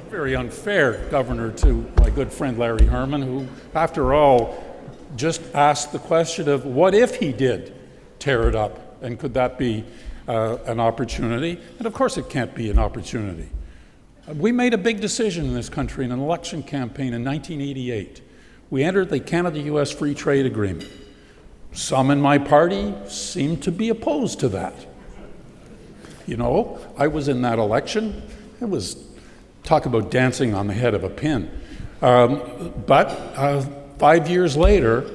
Very unfair, Governor, to my good friend Larry Herman, who, after all, just asked the question of what if he did tear it up, and could that be an opportunity? And of course it can't be an opportunity. We made a big decision in this country in an election campaign in 1988. We entered the Canada-US Free Trade Agreement. Some in my party seemed to be opposed to that. You know, I was in that election. It was, talk about dancing on the head of a pin. But 5 years later,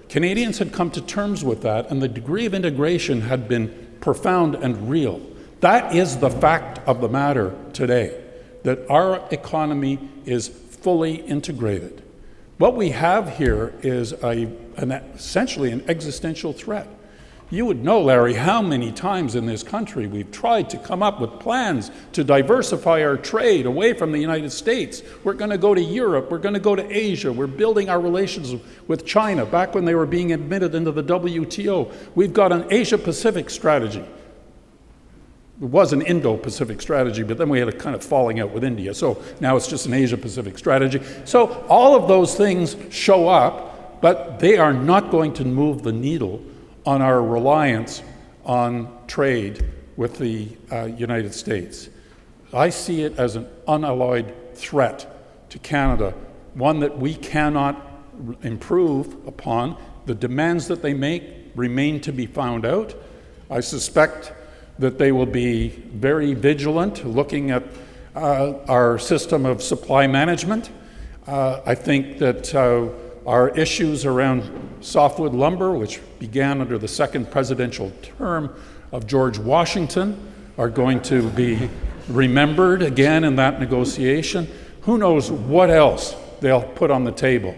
Canadians had come to terms with that, and the degree of integration had been profound and real. That is the fact of the matter today, that our economy is fully integrated. What we have here is essentially an existential threat. You would know, Larry, how many times in this country we've tried to come up with plans to diversify our trade away from the United States. We're going to go to Europe. We're going to go to Asia. We're building our relations with China back when they were being admitted into the WTO. We've got an Asia-Pacific strategy. It was an Indo-Pacific strategy, but then we had a kind of falling out with India. So now it's just an Asia-Pacific strategy. So all of those things show up, but they are not going to move the needle on our reliance on trade with the United States. I see it as an unalloyed threat to Canada, one that we cannot improve upon. The demands that they make remain to be found out. I suspect that they will be very vigilant looking at our system of supply management. I think that our issues around softwood lumber, which began under the second presidential term of George Washington, are going to be remembered again in that negotiation. Who knows what else they'll put on the table.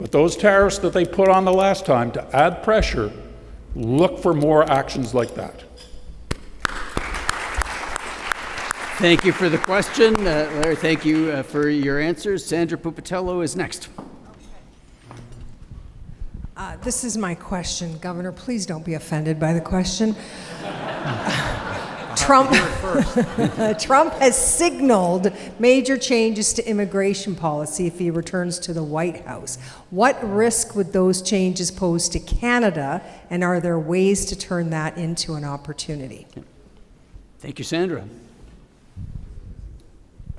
But those tariffs that they put on the last time to add pressure, look for more actions like that. Thank you for the question. Larry, thank you for your answers. Sandra Pupatello is next. This is my question. Governor, please don't be offended by the question. Trump has signaled major changes to immigration policy if he returns to the White House. What risk would those changes pose to Canada, and are there ways to turn that into an opportunity? Thank you, Sandra.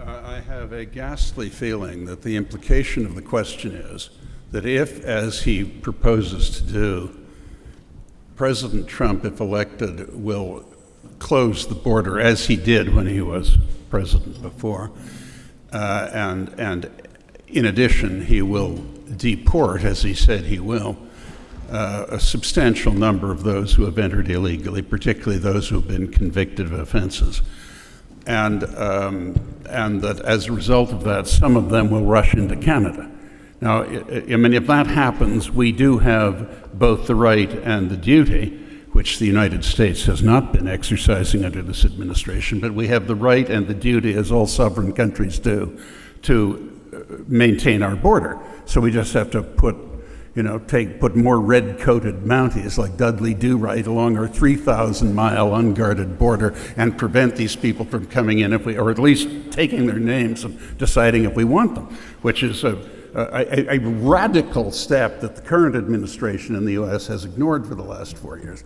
I have a ghastly feeling that the implication of the question is that if, as he proposes to do, President Trump, if elected, will close the border as he did when he was president before, and in addition, he will deport, as he said he will, a substantial number of those who have entered illegally, particularly those who have been convicted of offenses. And that as a result of that, some of them will rush into Canada. Now, I mean, if that happens, we do have both the right and the duty, which the United States has not been exercising under this administration, but we have the right and the duty, as all sovereign countries do, to maintain our border. So we just have to put more red-coated Mounties like Dudley Do-Right along our 3,000-mile unguarded border and prevent these people from coming in, or at least taking their names and deciding if we want them, which is a radical step that the current administration in the U.S. has ignored for the last 4 years.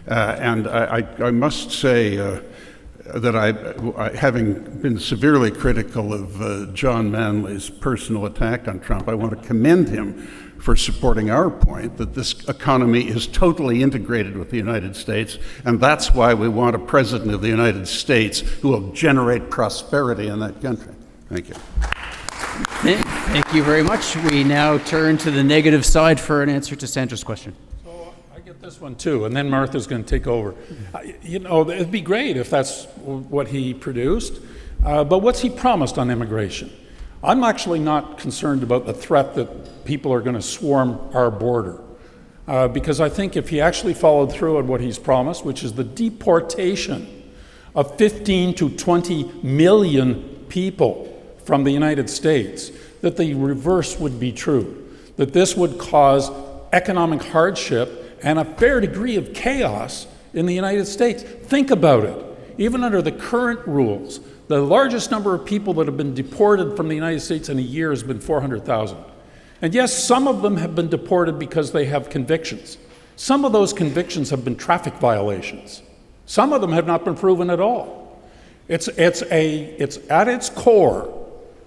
And I must say that having been severely critical of John Manley's personal attack on Trump, I want to commend him for supporting our point that this economy is totally integrated with the United States, and that's why we want a president of the United States who will generate prosperity in that country. Thank you. Thank you very much. We now turn to the negative side for an answer to Sandra's question. So I get this one too, and then Martha's going to take over. It'd be great if that's what he produced, but what's he promised on immigration? I'm actually not concerned about the threat that people are going to swarm our border, because I think if he actually followed through on what he's promised, which is the deportation of 15 to 20 million people from the United States, that the reverse would be true, that this would cause economic hardship and a fair degree of chaos in the United States. Think about it. Even under the current rules, the largest number of people that have been deported from the United States in a year has been 400,000. And yes, some of them have been deported because they have convictions. Some of those convictions have been traffic violations. Some of them have not been proven at all. It's at its core,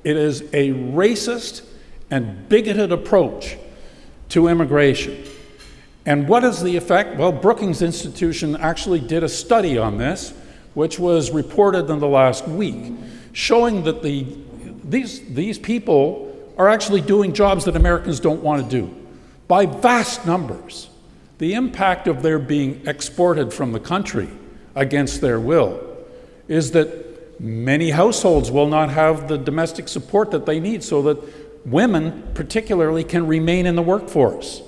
it is a racist and bigoted approach to immigration. And what is the effect? Well, Brookings Institution actually did a study on this, which was reported in the last week, showing that these people are actually doing jobs that Americans don't want to do by vast numbers. The impact of their being exported from the country against their will is that many households will not have the domestic support that they need so that women particularly can remain in the workforce.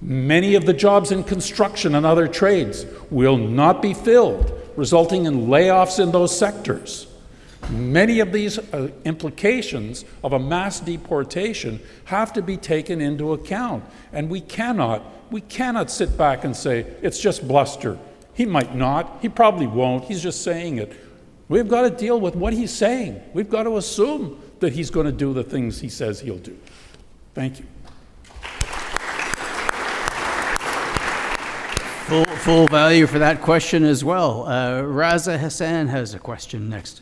Many of the jobs in construction and other trades will not be filled, resulting in layoffs in those sectors. Many of these implications of a mass deportation have to be taken into account, and we cannot sit back and say, it's just bluster. He might not, he probably won't, he's just saying it. We've got to deal with what he's saying. We've got to assume that he's going to do the things he says he'll do. Thank you. Full value for that question as well. Raza Hassan has a question next.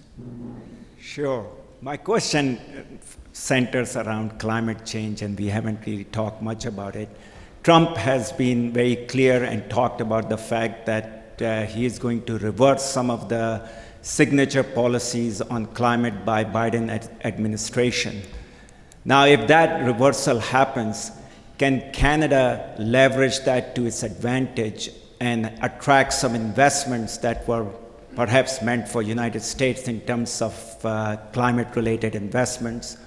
Sure. My question centers around climate change, and we haven't really talked much about it. Trump has been very clear and talked about the fact that he is going to reverse some of the signature policies on climate by Biden administration. Now, if that reversal happens, can Canada leverage that to its advantage and attract some investments that were perhaps meant for United States in terms of climate-related investments?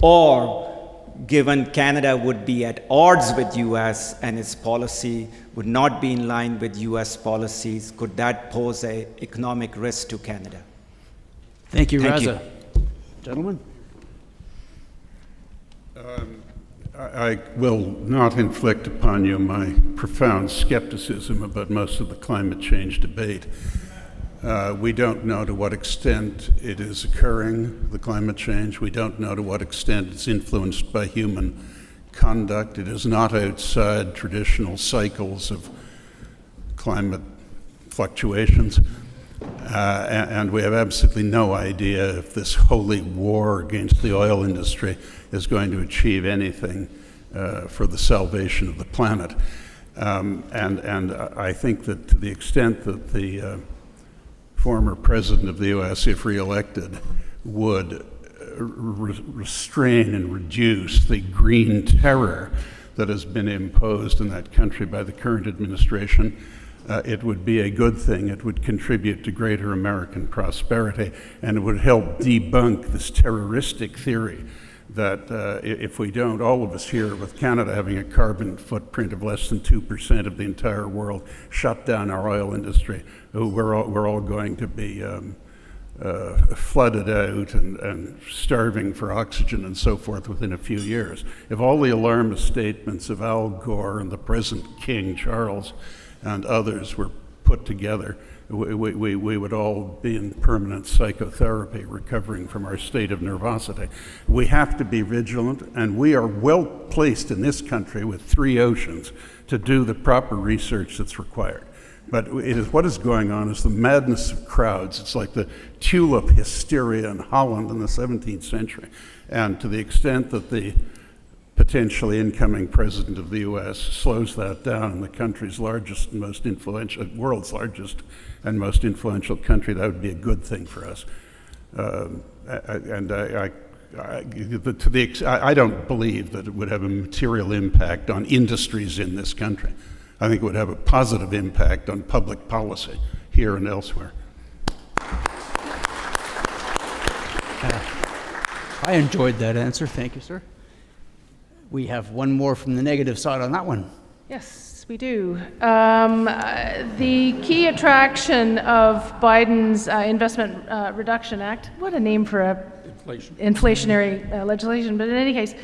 Or given Canada would be at odds with US and its policy would not be in line with US policies, could that pose an economic risk to Canada? Thank you, Thank Raza. Gentlemen? I will not inflict upon you my profound skepticism about most of the climate change debate. We don't know to what extent it is occurring, the climate change. We don't know to what extent it's influenced by human conduct. It is not outside traditional cycles of climate fluctuations. And we have absolutely no idea if this holy war against the oil industry is going to achieve anything for the salvation of the planet. And I think that to the extent that the former president of the U.S., if reelected, would restrain and reduce the green terror that has been imposed in that country by the current administration, it would be a good thing. It would contribute to greater American prosperity, and it would help debunk this terroristic theory that if we don't, all of us here, with Canada having a carbon footprint of less than 2% of the entire world, shut down our oil industry, we're all going to be flooded out and starving for oxygen and so forth within a few years. If all the alarmist statements of Al Gore and the present King Charles and others were put together, we would all be in permanent psychotherapy, recovering from our state of nervosity. We have to be vigilant, and we are well placed in this country with 3 oceans to do the proper research that's required. But what is going on is the madness of crowds. It's like the tulip hysteria in Holland in the 17th century. And to the extent that the potentially incoming president of the U.S. slows that down in the country's largest and most influential, world's largest and most influential country, that would be a good thing for us. I don't believe that it would have a material impact on industries in this country. I think it would have a positive impact on public policy here and elsewhere. I enjoyed that answer. Thank you, sir. We have one more from the negative side on that one. Yes, we do. The key attraction of Biden's Investment Reduction Act, what a name for a inflationary legislation, but in any case,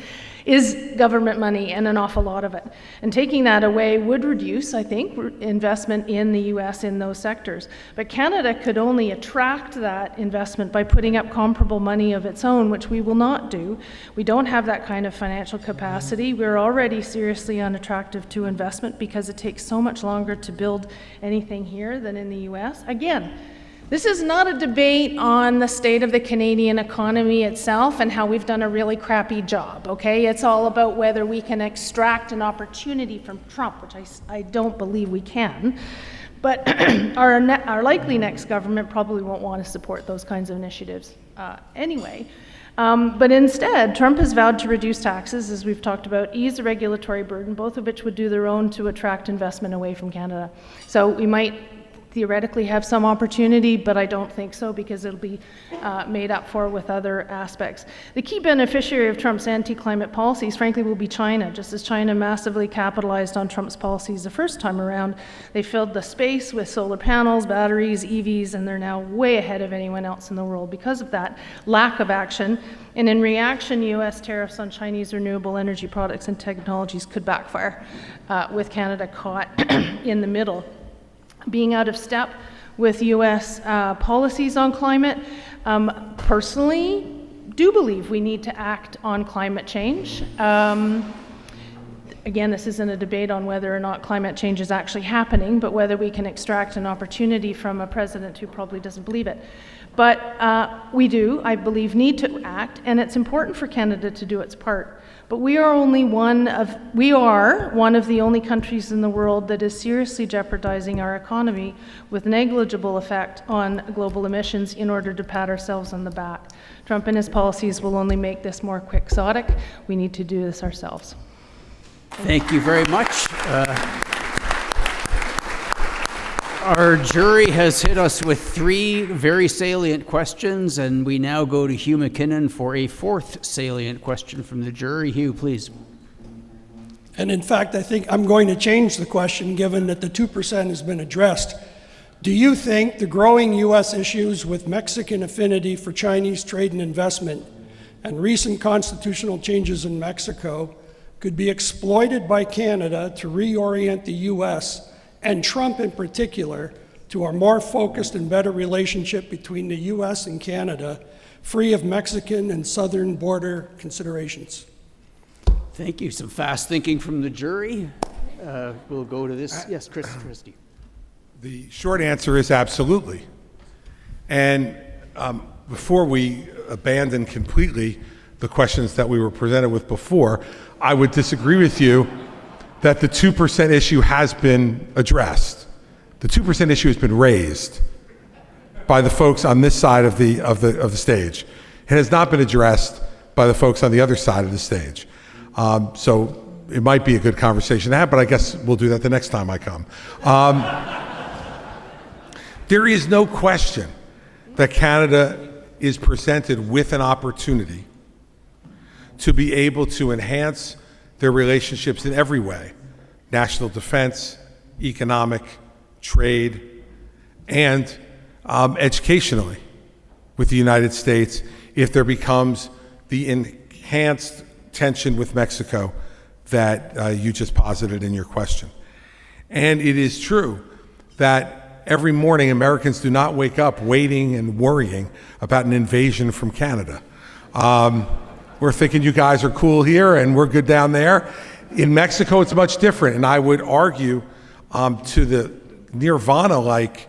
is government money, and an awful lot of it. And taking that away would reduce, I think, investment in the U.S. in those sectors. But Canada could only attract that investment by putting up comparable money of its own, which we will not do. We don't have that kind of financial capacity. We're already seriously unattractive to investment because it takes so much longer to build anything here than in the U.S. Again, this is not a debate on the state of the Canadian economy itself and how we've done a really crappy job, okay? It's all about whether we can extract an opportunity from Trump, which I don't believe we can. But our likely next government probably won't want to support those kinds of initiatives anyway. But instead, Trump has vowed to reduce taxes, as we've talked about, ease the regulatory burden, both of which would do their own to attract investment away from Canada. So we might theoretically have some opportunity, but I don't think so because it'll be made up for with other aspects. The key beneficiary of Trump's anti-climate policies, frankly, will be China. Just as China massively capitalized on Trump's policies the first time around, they filled the space with solar panels, batteries, EVs, and they're now way ahead of anyone else in the world because of that lack of action. And in reaction, U.S. tariffs on Chinese renewable energy products and technologies could backfire, with Canada caught in the middle. Being out of step with U.S. policies on climate, personally, do believe we need to act on climate change. Again, this isn't a debate on whether or not climate change is actually happening, but whether we can extract an opportunity from a president who probably doesn't believe it. But we do, I believe, need to act, and it's important for Canada to do its part. But we are one of the only countries in the world that is seriously jeopardizing our economy with negligible effect on global emissions in order to pat ourselves on the back. Trump and his policies will only make this more quixotic. We need to do this ourselves. Thank you very much. Our jury has hit us with 3 very salient questions, and we now go to Hugh McKinnon for a 4th salient question from the jury. Hugh, please. And in fact, I think I'm going to change the question given that the 2% has been addressed. Do you think the growing U.S. issues with Mexican affinity for Chinese trade and investment and recent constitutional changes in Mexico could be exploited by Canada to reorient the U.S. and Trump in particular to a more focused and better relationship between the U.S. and Canada, free of Mexican and southern border considerations? Thank you. Some fast thinking from the jury. We'll go to this. Yes, Chris Christie. The short answer is absolutely. And before we abandon completely the questions that we were presented with before, I would disagree with you that the 2% issue has been addressed. The 2% issue has been raised by the folks on this side of the stage. It has not been addressed by the folks on the other side of the stage. So it might be a good conversation to have, but I guess we'll do that the next time I come. There is no question that Canada is presented with an opportunity to be able to enhance their relationships in every way: national defense, economic, trade, and educationally with the United States if there becomes the enhanced tension with Mexico that you just posited in your question. And it is true that every morning Americans do not wake up waiting and worrying about an invasion from Canada. We're thinking you guys are cool here and we're good down there. In Mexico, it's much different, and I would argue to the nirvana-like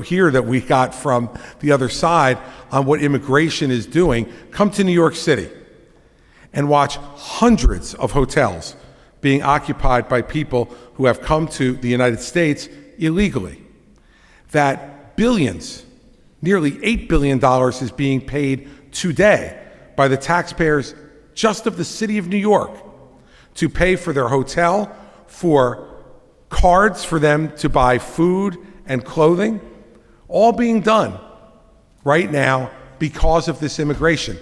here that we got from the other side on what immigration is doing. Come to New York City and watch hundreds of hotels being occupied by people who have come to the United States illegally. That billions, nearly $8 billion is being paid today by the taxpayers just of the city of New York to pay for their hotel, for cards for them to buy food and clothing, all being done right now because of this immigration.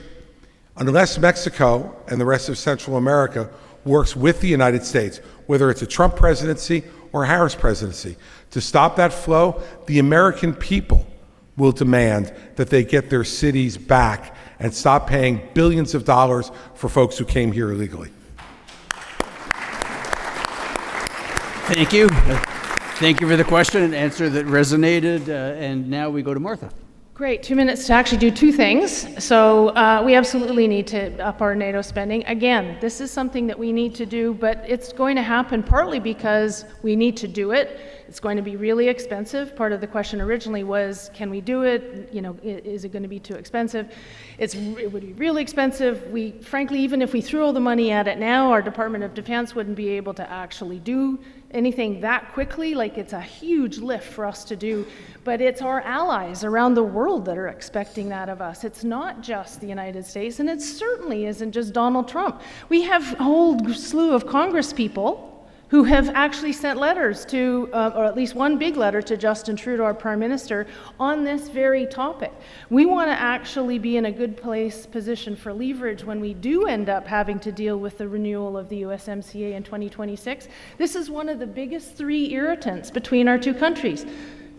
Unless Mexico and the rest of Central America works with the United States, whether it's a Trump presidency or a Harris presidency, to stop that flow, the American people will demand that they get their cities back and stop paying billions of dollars for folks who came here illegally. Thank you. Thank you for the question and answer that resonated. And now we go to Martha. Great, 2 minutes to actually do 2 things. So we absolutely need to up our NATO spending. Again, this is something that we need to do, but it's going to happen partly because we need to do it. It's going to be really expensive. Part of the question originally was, can we do it? You know, is it going to be too expensive? It would be really expensive. Frankly, even if we threw all the money at it now, our Department of Defense wouldn't be able to actually do anything that quickly. Like, it's a huge lift for us to do, but it's our allies around the world that are expecting that of us. It's not just the United States, and it certainly isn't just Donald Trump. We have a whole slew of Congress people who have actually sent letters to, or at least one big letter to Justin Trudeau, our Prime Minister, on this very topic. We want to actually be in a good position for leverage when we do end up having to deal with the renewal of the USMCA in 2026. This is one of the biggest 3 irritants between our 2 countries.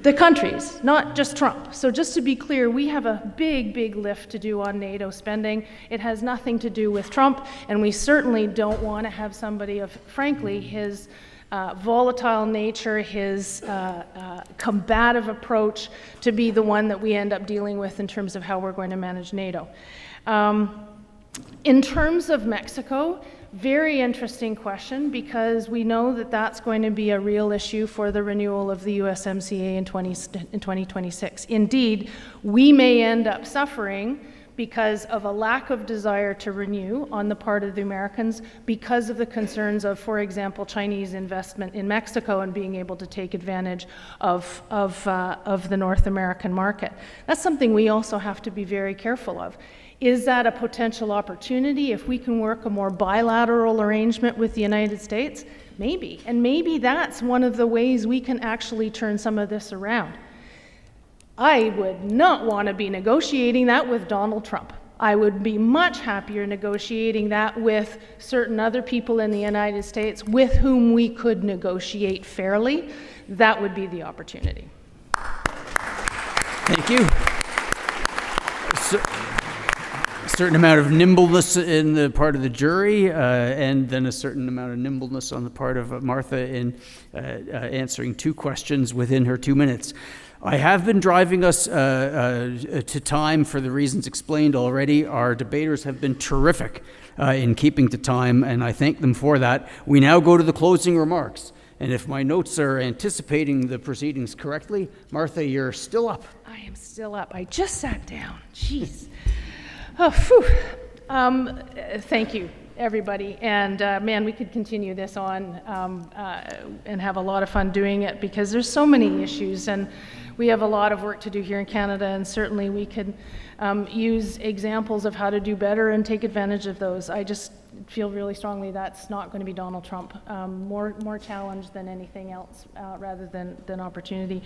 The countries, not just Trump. So just to be clear, we have a big, big lift to do on NATO spending. It has nothing to do with Trump, and we certainly don't want to have somebody of, frankly, his volatile nature, his combative approach to be the one that we end up dealing with in terms of how we're going to manage NATO. In terms of Mexico, very interesting question, because we know that that's going to be a real issue for the renewal of the USMCA in 2026. Indeed, we may end up suffering because of a lack of desire to renew on the part of the Americans because of the concerns of, for example, Chinese investment in Mexico and being able to take advantage of the North American market. That's something we also have to be very careful of. Is that a potential opportunity if we can work a more bilateral arrangement with the United States? Maybe. And maybe that's one of the ways we can actually turn some of this around. I would not want to be negotiating that with Donald Trump. I would be much happier negotiating that with certain other people in the United States with whom we could negotiate fairly. That would be the opportunity. Thank you. A certain amount of nimbleness in the part of the jury, and then a certain amount of nimbleness on the part of Martha in answering 2 questions within her 2 minutes. I have been driving us to time for the reasons explained already. Our debaters have been terrific in keeping to time, and I thank them for that. We now go to the closing remarks. And if my notes are anticipating the proceedings correctly, Martha, you're still up. I am still up. I just sat down. Jeez. Oh, phew. Thank you, everybody. And man, we could continue this on and have a lot of fun doing it, because there's so many issues, and we have a lot of work to do here in Canada, and certainly we could use examples of how to do better and take advantage of those. I just feel really strongly that's not going to be Donald Trump. More challenge than anything else, rather than opportunity.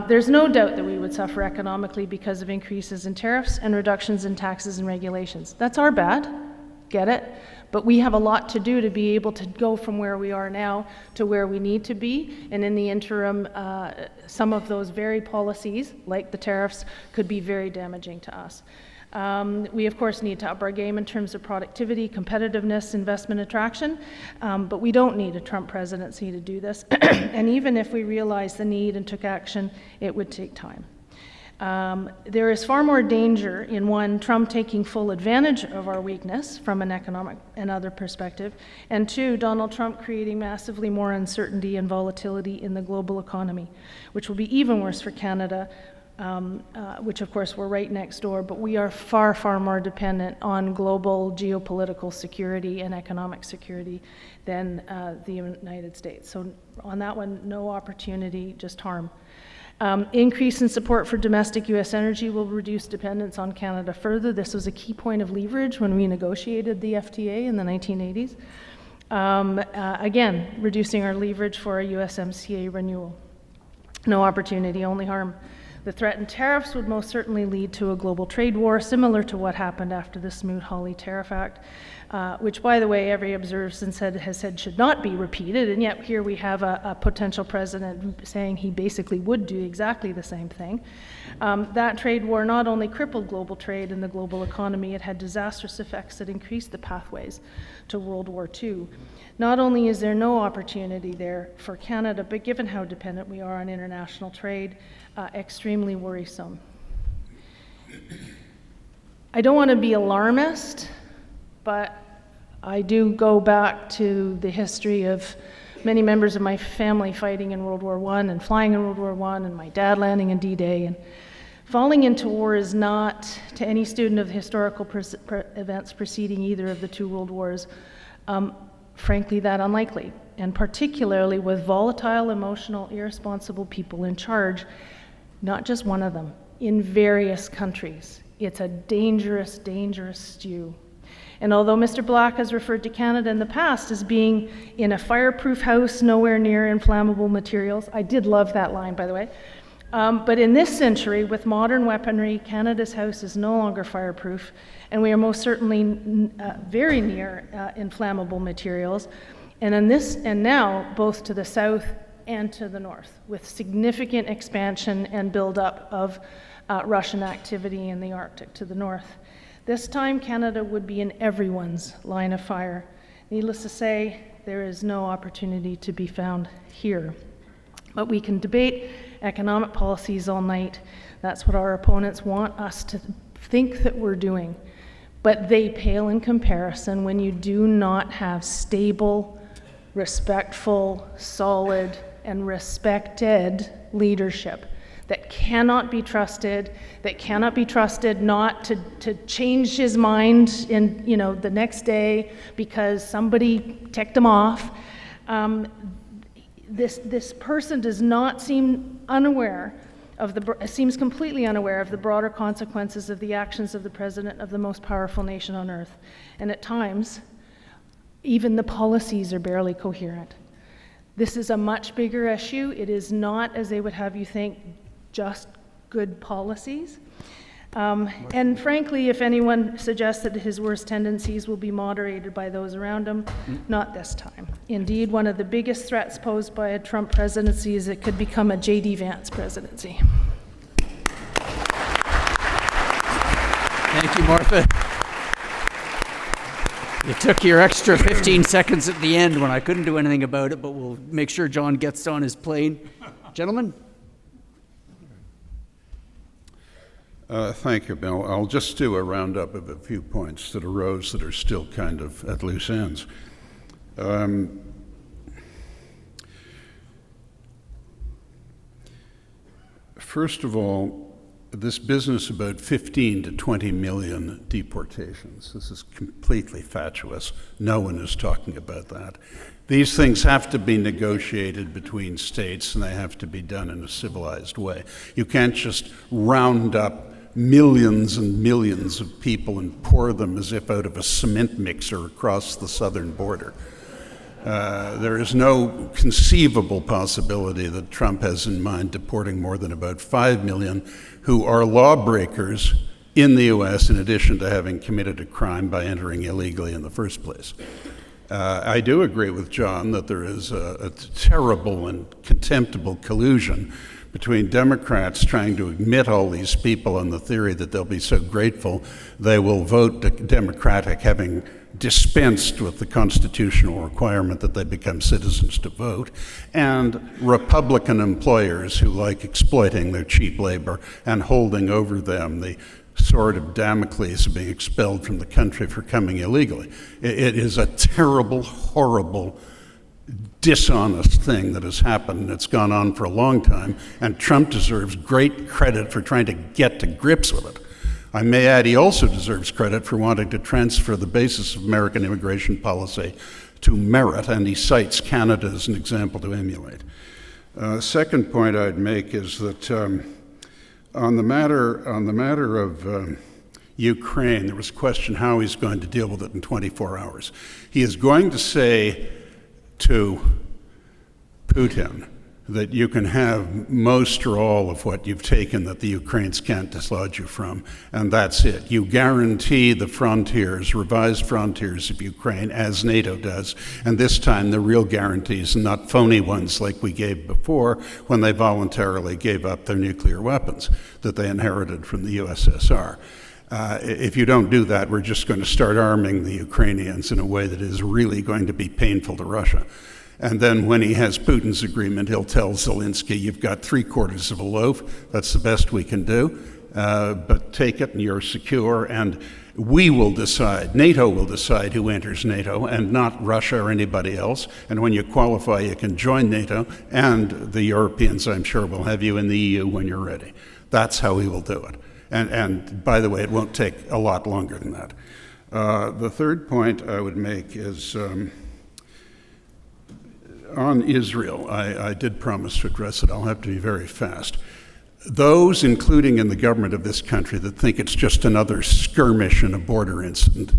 There's no doubt that we would suffer economically because of increases in tariffs and reductions in taxes and regulations. That's our bad, get it? But we have a lot to do to be able to go from where we are now to where we need to be. And in the interim, some of those very policies, like the tariffs, could be very damaging to us. We, of course, need to up our game in terms of productivity, competitiveness, investment attraction, but we don't need a Trump presidency to do this. And even if we realized the need and took action, it would take time. There is far more danger in, 1, Trump taking full advantage of our weakness from an economic and other perspective, and 2, Donald Trump creating massively more uncertainty and volatility in the global economy, which will be even worse for Canada, which of course we're right next door, but we are far, far more dependent on global geopolitical security and economic security than the United States. So on that one, no opportunity, just harm. Increase in support for domestic U.S. energy will reduce dependence on Canada further. This was a key point of leverage when we negotiated the FTA in the 1980s. Again, reducing our leverage for a USMCA renewal. No opportunity, only harm. The threatened tariffs would most certainly lead to a global trade war, similar to what happened after the Smoot-Hawley Tariff Act, which, by the way, every observer has said should not be repeated, and yet here we have a potential president saying he basically would do exactly the same thing. That trade war not only crippled global trade and the global economy, it had disastrous effects that increased the pathways to World War II. Not only is there no opportunity there for Canada, but given how dependent we are on international trade, extremely worrisome. I don't want to be alarmist, but I do go back to the history of many members of my family fighting in World War I and flying in World War I, and my dad landing in D-Day. And falling into war is not, to any student of the historical events preceding either of the 2 world wars, frankly, that unlikely. And particularly with volatile, emotional, irresponsible people in charge, not just one of them, in various countries. It's a dangerous, dangerous stew. And although Mr. Black has referred to Canada in the past as being in a fireproof house nowhere near inflammable materials, I did love that line, by the way, but in this century, with modern weaponry, Canada's house is no longer fireproof, and we are most certainly very near inflammable materials, and now both to the south and to the north, with significant expansion and buildup of Russian activity in the Arctic to the north. This time, Canada would be in everyone's line of fire. Needless to say, there is no opportunity to be found here. But we can debate economic policies all night. That's what our opponents want us to think that we're doing. But they pale in comparison when you do not have stable, respectful, solid, and respected leadership that cannot be trusted not to change his mind in the next day because somebody ticked him off. This person does not seem unaware seems completely unaware of the broader consequences of the actions of the president of the most powerful nation on earth. And at times, even the policies are barely coherent. This is a much bigger issue. It is not, as they would have you think, just good policies. And frankly, if anyone suggests that his worst tendencies will be moderated by those around him, not this time. Indeed, one of the biggest threats posed by a Trump presidency is it could become a J.D. Vance presidency. Thank you, Martha. You took your extra 15 seconds at the end when I couldn't do anything about it, but we'll make sure John gets on his plane. Gentlemen? Thank you, Bill. I'll just do a roundup of a few points that arose that are still kind of at loose ends. First of all, this business about 15 to 20 million deportations. This is completely fatuous. No one is talking about that. These things have to be negotiated between states, and they have to be done in a civilized way. You can't just round up millions and millions of people and pour them as if out of a cement mixer across the southern border. There is no conceivable possibility that Trump has in mind deporting more than about 5 million who are lawbreakers in the U.S. in addition to having committed a crime by entering illegally in the first place. I do agree with John that there is a terrible and contemptible collusion between Democrats trying to admit all these people on the theory that they'll be so grateful they will vote Democratic, having dispensed with the constitutional requirement that they become citizens to vote, and Republican employers who like exploiting their cheap labor and holding over them the sword of Damocles of being expelled from the country for coming illegally. It is a terrible, horrible, dishonest thing that has happened, and it's gone on for a long time, and Trump deserves great credit for trying to get to grips with it. I may add he also deserves credit for wanting to transfer the basis of American immigration policy to merit, and he cites Canada as an example to emulate. Second point I'd make is that on the matter of Ukraine, there was a question how he's going to deal with it in 24 hours. He is going to say to Putin that you can have most or all of what you've taken that the Ukrainians can't dislodge you from, and that's it. You guarantee the frontiers, revised frontiers of Ukraine, as NATO does, and this time the real guarantees and not phony ones like we gave before when they voluntarily gave up their nuclear weapons that they inherited from the USSR. If you don't do that, we're just going to start arming the Ukrainians in a way that is really going to be painful to Russia. And then when he has Putin's agreement, he'll tell Zelensky, you've got 3/4 of a loaf, that's the best we can do, but take it and you're secure, and we will decide, NATO will decide who enters NATO, and not Russia or anybody else, and when you qualify, you can join NATO, and the Europeans, I'm sure, will have you in the EU when you're ready. That's how he will do it. And by the way, it won't take a lot longer than that. The third point I would make is on Israel. I did promise to address it. I'll have to be very fast. Those, including in the government of this country, that think it's just another skirmish and a border incident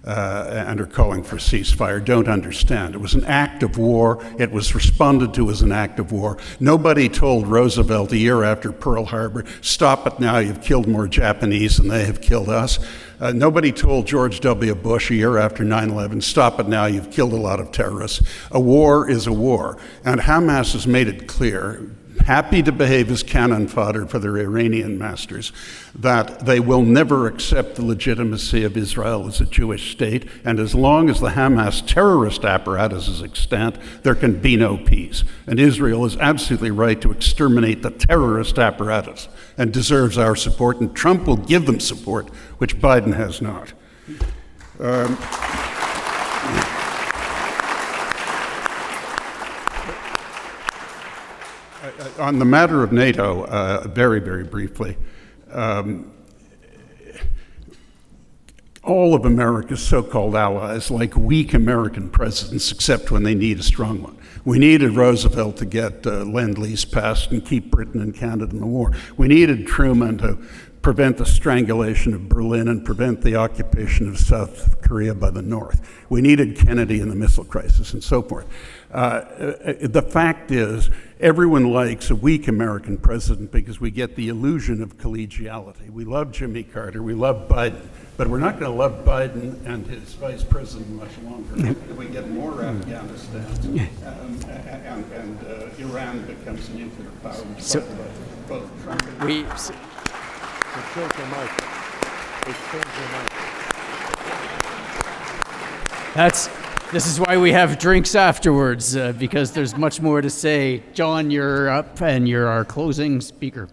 and are calling for a ceasefire, don't understand. It was an act of war. It was responded to as an act of war. Nobody told Roosevelt a year after Pearl Harbor, stop it now, you've killed more Japanese than they have killed us. Nobody told George W. Bush a year after 9/11, stop it now, you've killed a lot of terrorists. A war is a war. And Hamas has made it clear, happy to behave as cannon fodder for their Iranian masters, that they will never accept the legitimacy of Israel as a Jewish state, and as long as the Hamas terrorist apparatus is extant, there can be no peace. And Israel is absolutely right to exterminate the terrorist apparatus and deserves our support, and Trump will give them support, which Biden has not. On the matter of NATO, very, very briefly, all of America's so-called allies like weak American presidents, except when they need a strong one. We needed Roosevelt to get Lend-Lease passed and keep Britain and Canada in the war. We needed Truman to prevent the strangulation of Berlin and prevent the occupation of South Korea by the North. We needed Kennedy in the missile crisis and so forth. The fact is, everyone likes a weak American president because we get the illusion of collegiality. We love Jimmy Carter, we love Biden, but we're not going to love Biden and his vice president much longer. If we get more Afghanistan and Iran becomes a nuclear power, both Trump and This is why we have drinks afterwards, because there's much more to say. John, you're up, and you're our closing speaker.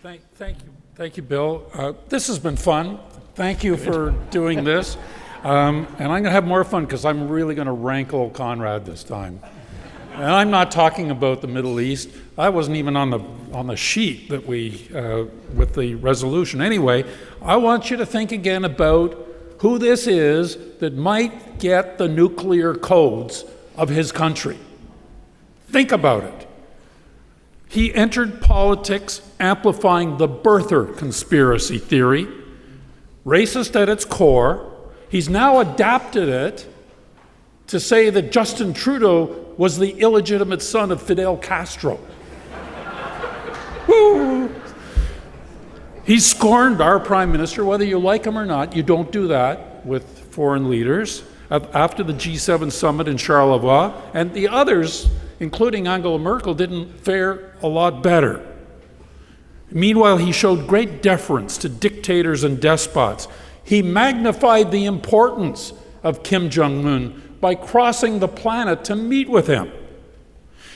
Thank you, Bill. This has been fun. Thank you for doing this. And I'm going to have more fun because I'm really going to rankle Conrad this time. And I'm not talking about the Middle East. I wasn't even on the sheet that we with the resolution. Anyway, I want you to think again about who this is that might get the nuclear codes of his country. Think about it. He entered politics amplifying the birther conspiracy theory, racist at its core. He's now adapted it to say that Justin Trudeau was the illegitimate son of Fidel Castro. Woo! He scorned our prime minister, whether you like him or not. You don't do that with foreign leaders. After the G7 summit in Charleroi, and the others, including Angela Merkel, didn't fare a lot better. Meanwhile, he showed great deference to dictators and despots. He magnified the importance of Kim Jong-un by crossing the planet to meet with him.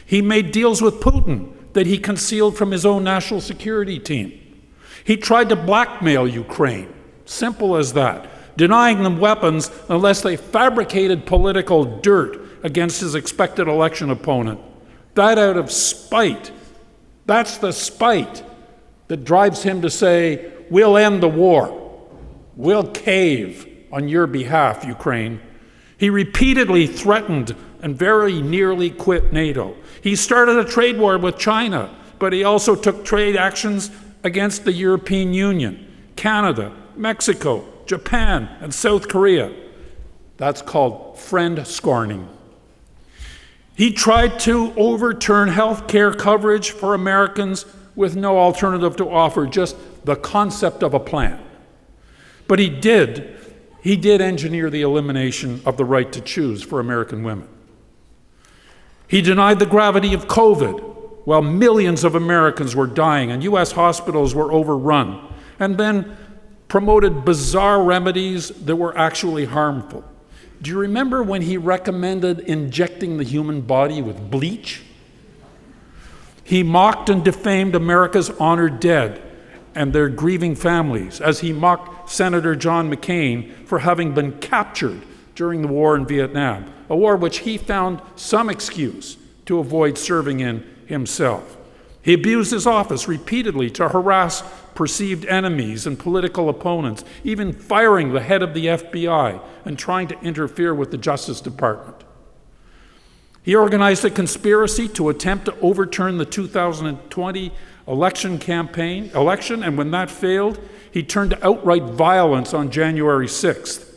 He made deals with Putin that he concealed from his own national security team. He tried to blackmail Ukraine, simple as that, denying them weapons unless they fabricated political dirt against his expected election opponent. That out of spite. That's the spite that drives him to say, we'll end the war. We'll cave on your behalf, Ukraine. He repeatedly threatened and very nearly quit NATO. He started a trade war with China, but he also took trade actions against the European Union, Canada, Mexico, Japan, and South Korea. That's called friend scorning. He tried to overturn health care coverage for Americans with no alternative to offer, just the concept of a plan. But he did engineer the elimination of the right to choose for American women. He denied the gravity of COVID while millions of Americans were dying and U.S. hospitals were overrun, and then promoted bizarre remedies that were actually harmful. Do you remember when he recommended injecting the human body with bleach? He mocked and defamed America's honored dead and their grieving families, as he mocked Senator John McCain for having been captured during the war in Vietnam, a war which he found some excuse to avoid serving in himself. He abused his office repeatedly to harass perceived enemies and political opponents, even firing the head of the FBI and trying to interfere with the Justice Department. He organized a conspiracy to attempt to overturn the 2020 election, and when that failed, he turned to outright violence on January 6th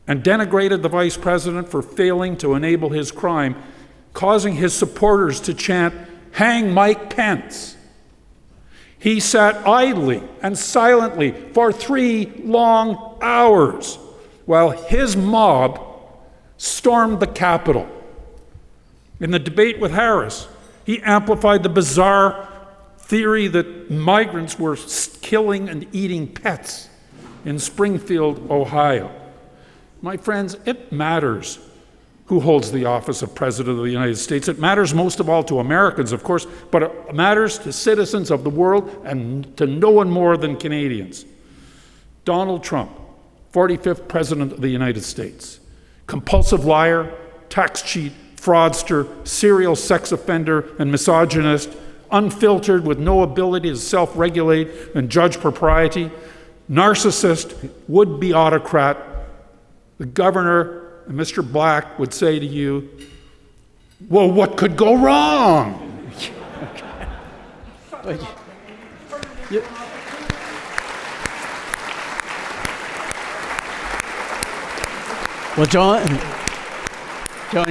and denigrated the vice president for failing to enable his crime, causing his supporters to chant, "Hang Mike Pence." He sat idly and silently for 3 long hours while his mob stormed the Capitol. In the debate with Harris, he amplified the bizarre theory that migrants were killing and eating pets in Springfield, Ohio. My friends, it matters who holds the office of President of the United States. It matters most of all to Americans, of course, but it matters to citizens of the world and to no one more than Canadians. Donald Trump, 45th President of the United States, compulsive liar, tax cheat, fraudster, serial sex offender, and misogynist, unfiltered with no ability to self-regulate and judge propriety, narcissist, would-be autocrat. The governor, Mr. Black, would say to you, well, what could go wrong? Well, John,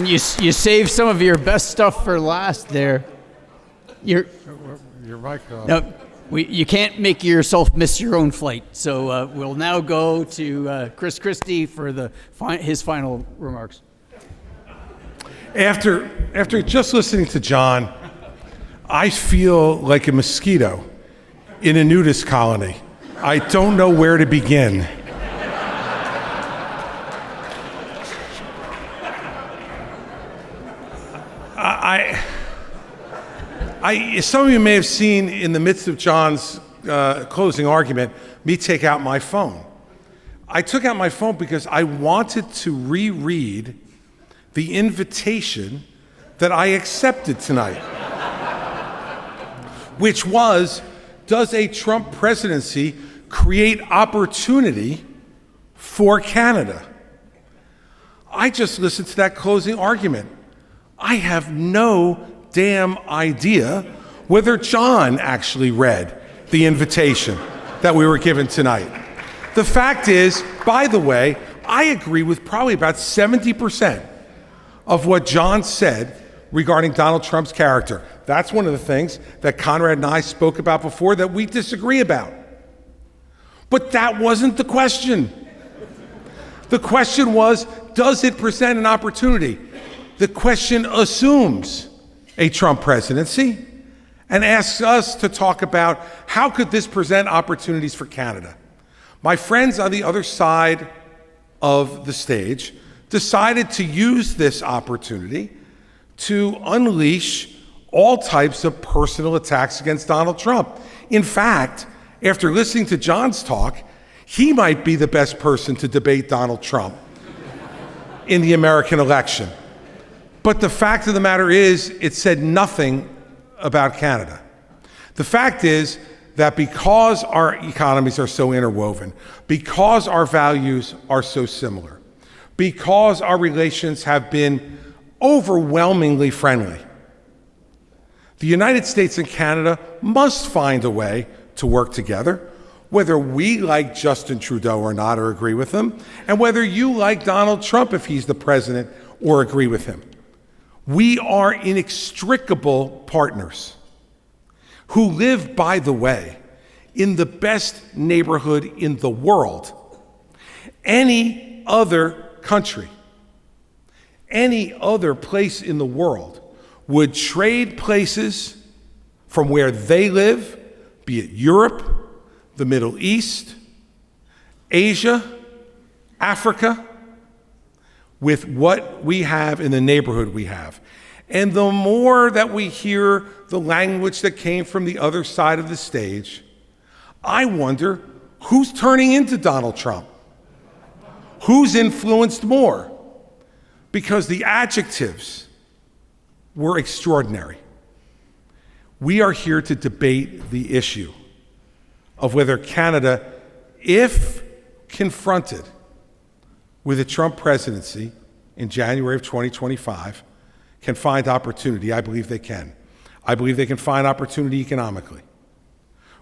you saved some of your best stuff for last there. Your mic. No, you can't make yourself miss your own flight. So we'll now go to Chris Christie for his final remarks. After just listening to John, I feel like a mosquito in a nudist colony. I don't know where to begin. Some of you may have seen in the midst of John's closing argument, me take out my phone. I took out my phone because I wanted to reread the invitation that I accepted tonight, which was, does a Trump presidency create opportunity for Canada? I just listened to that closing argument. I have no damn idea whether John actually read the invitation that we were given tonight. The fact is, by the way, I agree with probably about 70% of what John said regarding Donald Trump's character. That's one of the things that Conrad and I spoke about before that we disagree about. But that wasn't the question. The question was, does it present an opportunity? The question assumes a Trump presidency and asks us to talk about how could this present opportunities for Canada. My friends on the other side of the stage decided to use this opportunity to unleash all types of personal attacks against Donald Trump. In fact, after listening to John's talk, he might be the best person to debate Donald Trump in the American election. But the fact of the matter is, it said nothing about Canada. The fact is that because our economies are so interwoven, because our values are so similar, because our relations have been overwhelmingly friendly, the United States and Canada must find a way to work together, whether we like Justin Trudeau or not or agree with him, and whether you like Donald Trump if he's the president or agree with him. We are inextricable partners who live, by the way, in the best neighborhood in the world. Any other country, any other place in the world would trade places from where they live, be it Europe, the Middle East, Asia, Africa, with what we have in the neighborhood we have. And the more that we hear the language that came from the other side of the stage, I wonder who's turning into Donald Trump? Who's influenced more? Because the adjectives were extraordinary. We are here to debate the issue of whether Canada, if confronted with a Trump presidency in January of 2025, can find opportunity. I believe they can. I believe they can find opportunity economically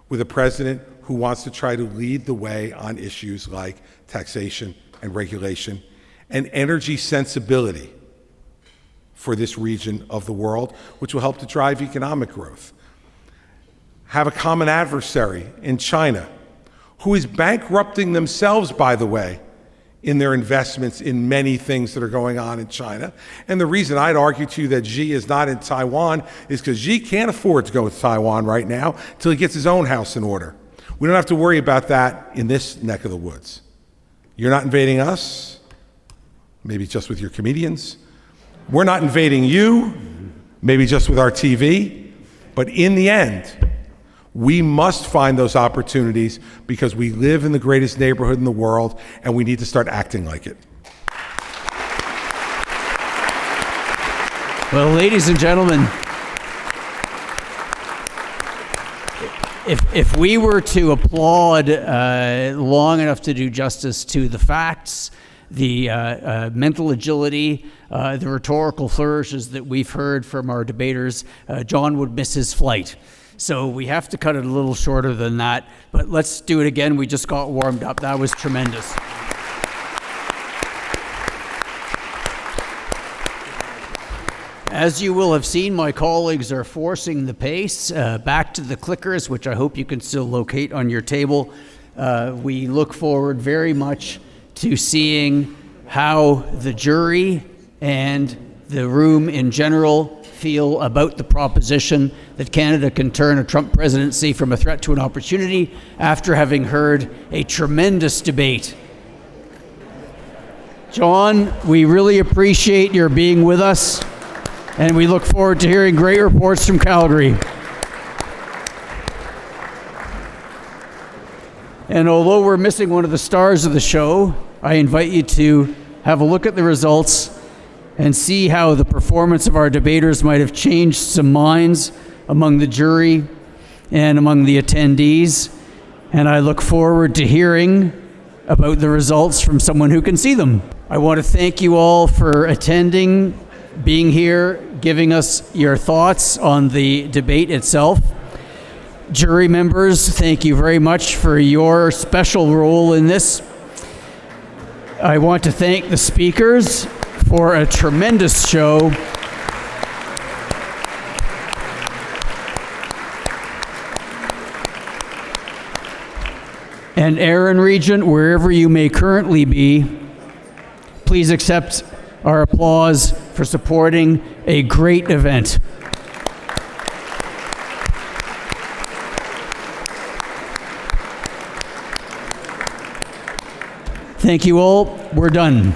with a president who wants to try to lead the way on issues like taxation and regulation and energy sensibility for this region of the world, which will help to drive economic growth. Have a common adversary in China, who is bankrupting themselves, by the way, in their investments in many things that are going on in China. And the reason I'd argue to you that Xi is not in Taiwan is because Xi can't afford to go to Taiwan right now until he gets his own house in order. We don't have to worry about that in this neck of the woods. You're not invading us, maybe just with your comedians. We're not invading you, maybe just with our TV. But in the end, we must find those opportunities because we live in the greatest neighborhood in the world and we need to start acting like it. Well, ladies and gentlemen, if we were to applaud long enough to do justice to the facts, the mental agility, the rhetorical flourishes that we've heard from our debaters, John would miss his flight. So we have to cut it a little shorter than that, but let's do it again. We just got warmed up. That was tremendous. As you will have seen, my colleagues are forcing the pace back to the clickers, which I hope you can still locate on your table. We look forward very much to seeing how the jury and the room in general feel about the proposition that Canada can turn a Trump presidency from a threat to an opportunity after having heard a tremendous debate. John, we really appreciate your being with us, and we look forward to hearing great reports from Calgary. And although we're missing one of the stars of the show, I invite you to have a look at the results and see how the performance of our debaters might have changed some minds among the jury and among the attendees. And I look forward to hearing about the results from someone who can see them. I want to thank you all for attending, being here, giving us your thoughts on the debate itself. Jury members, thank you very much for your special role in this. I want to thank the speakers for a tremendous show. And Aaron Regent, wherever you may currently be, please accept our applause for supporting a great event. Thank you all. We're done.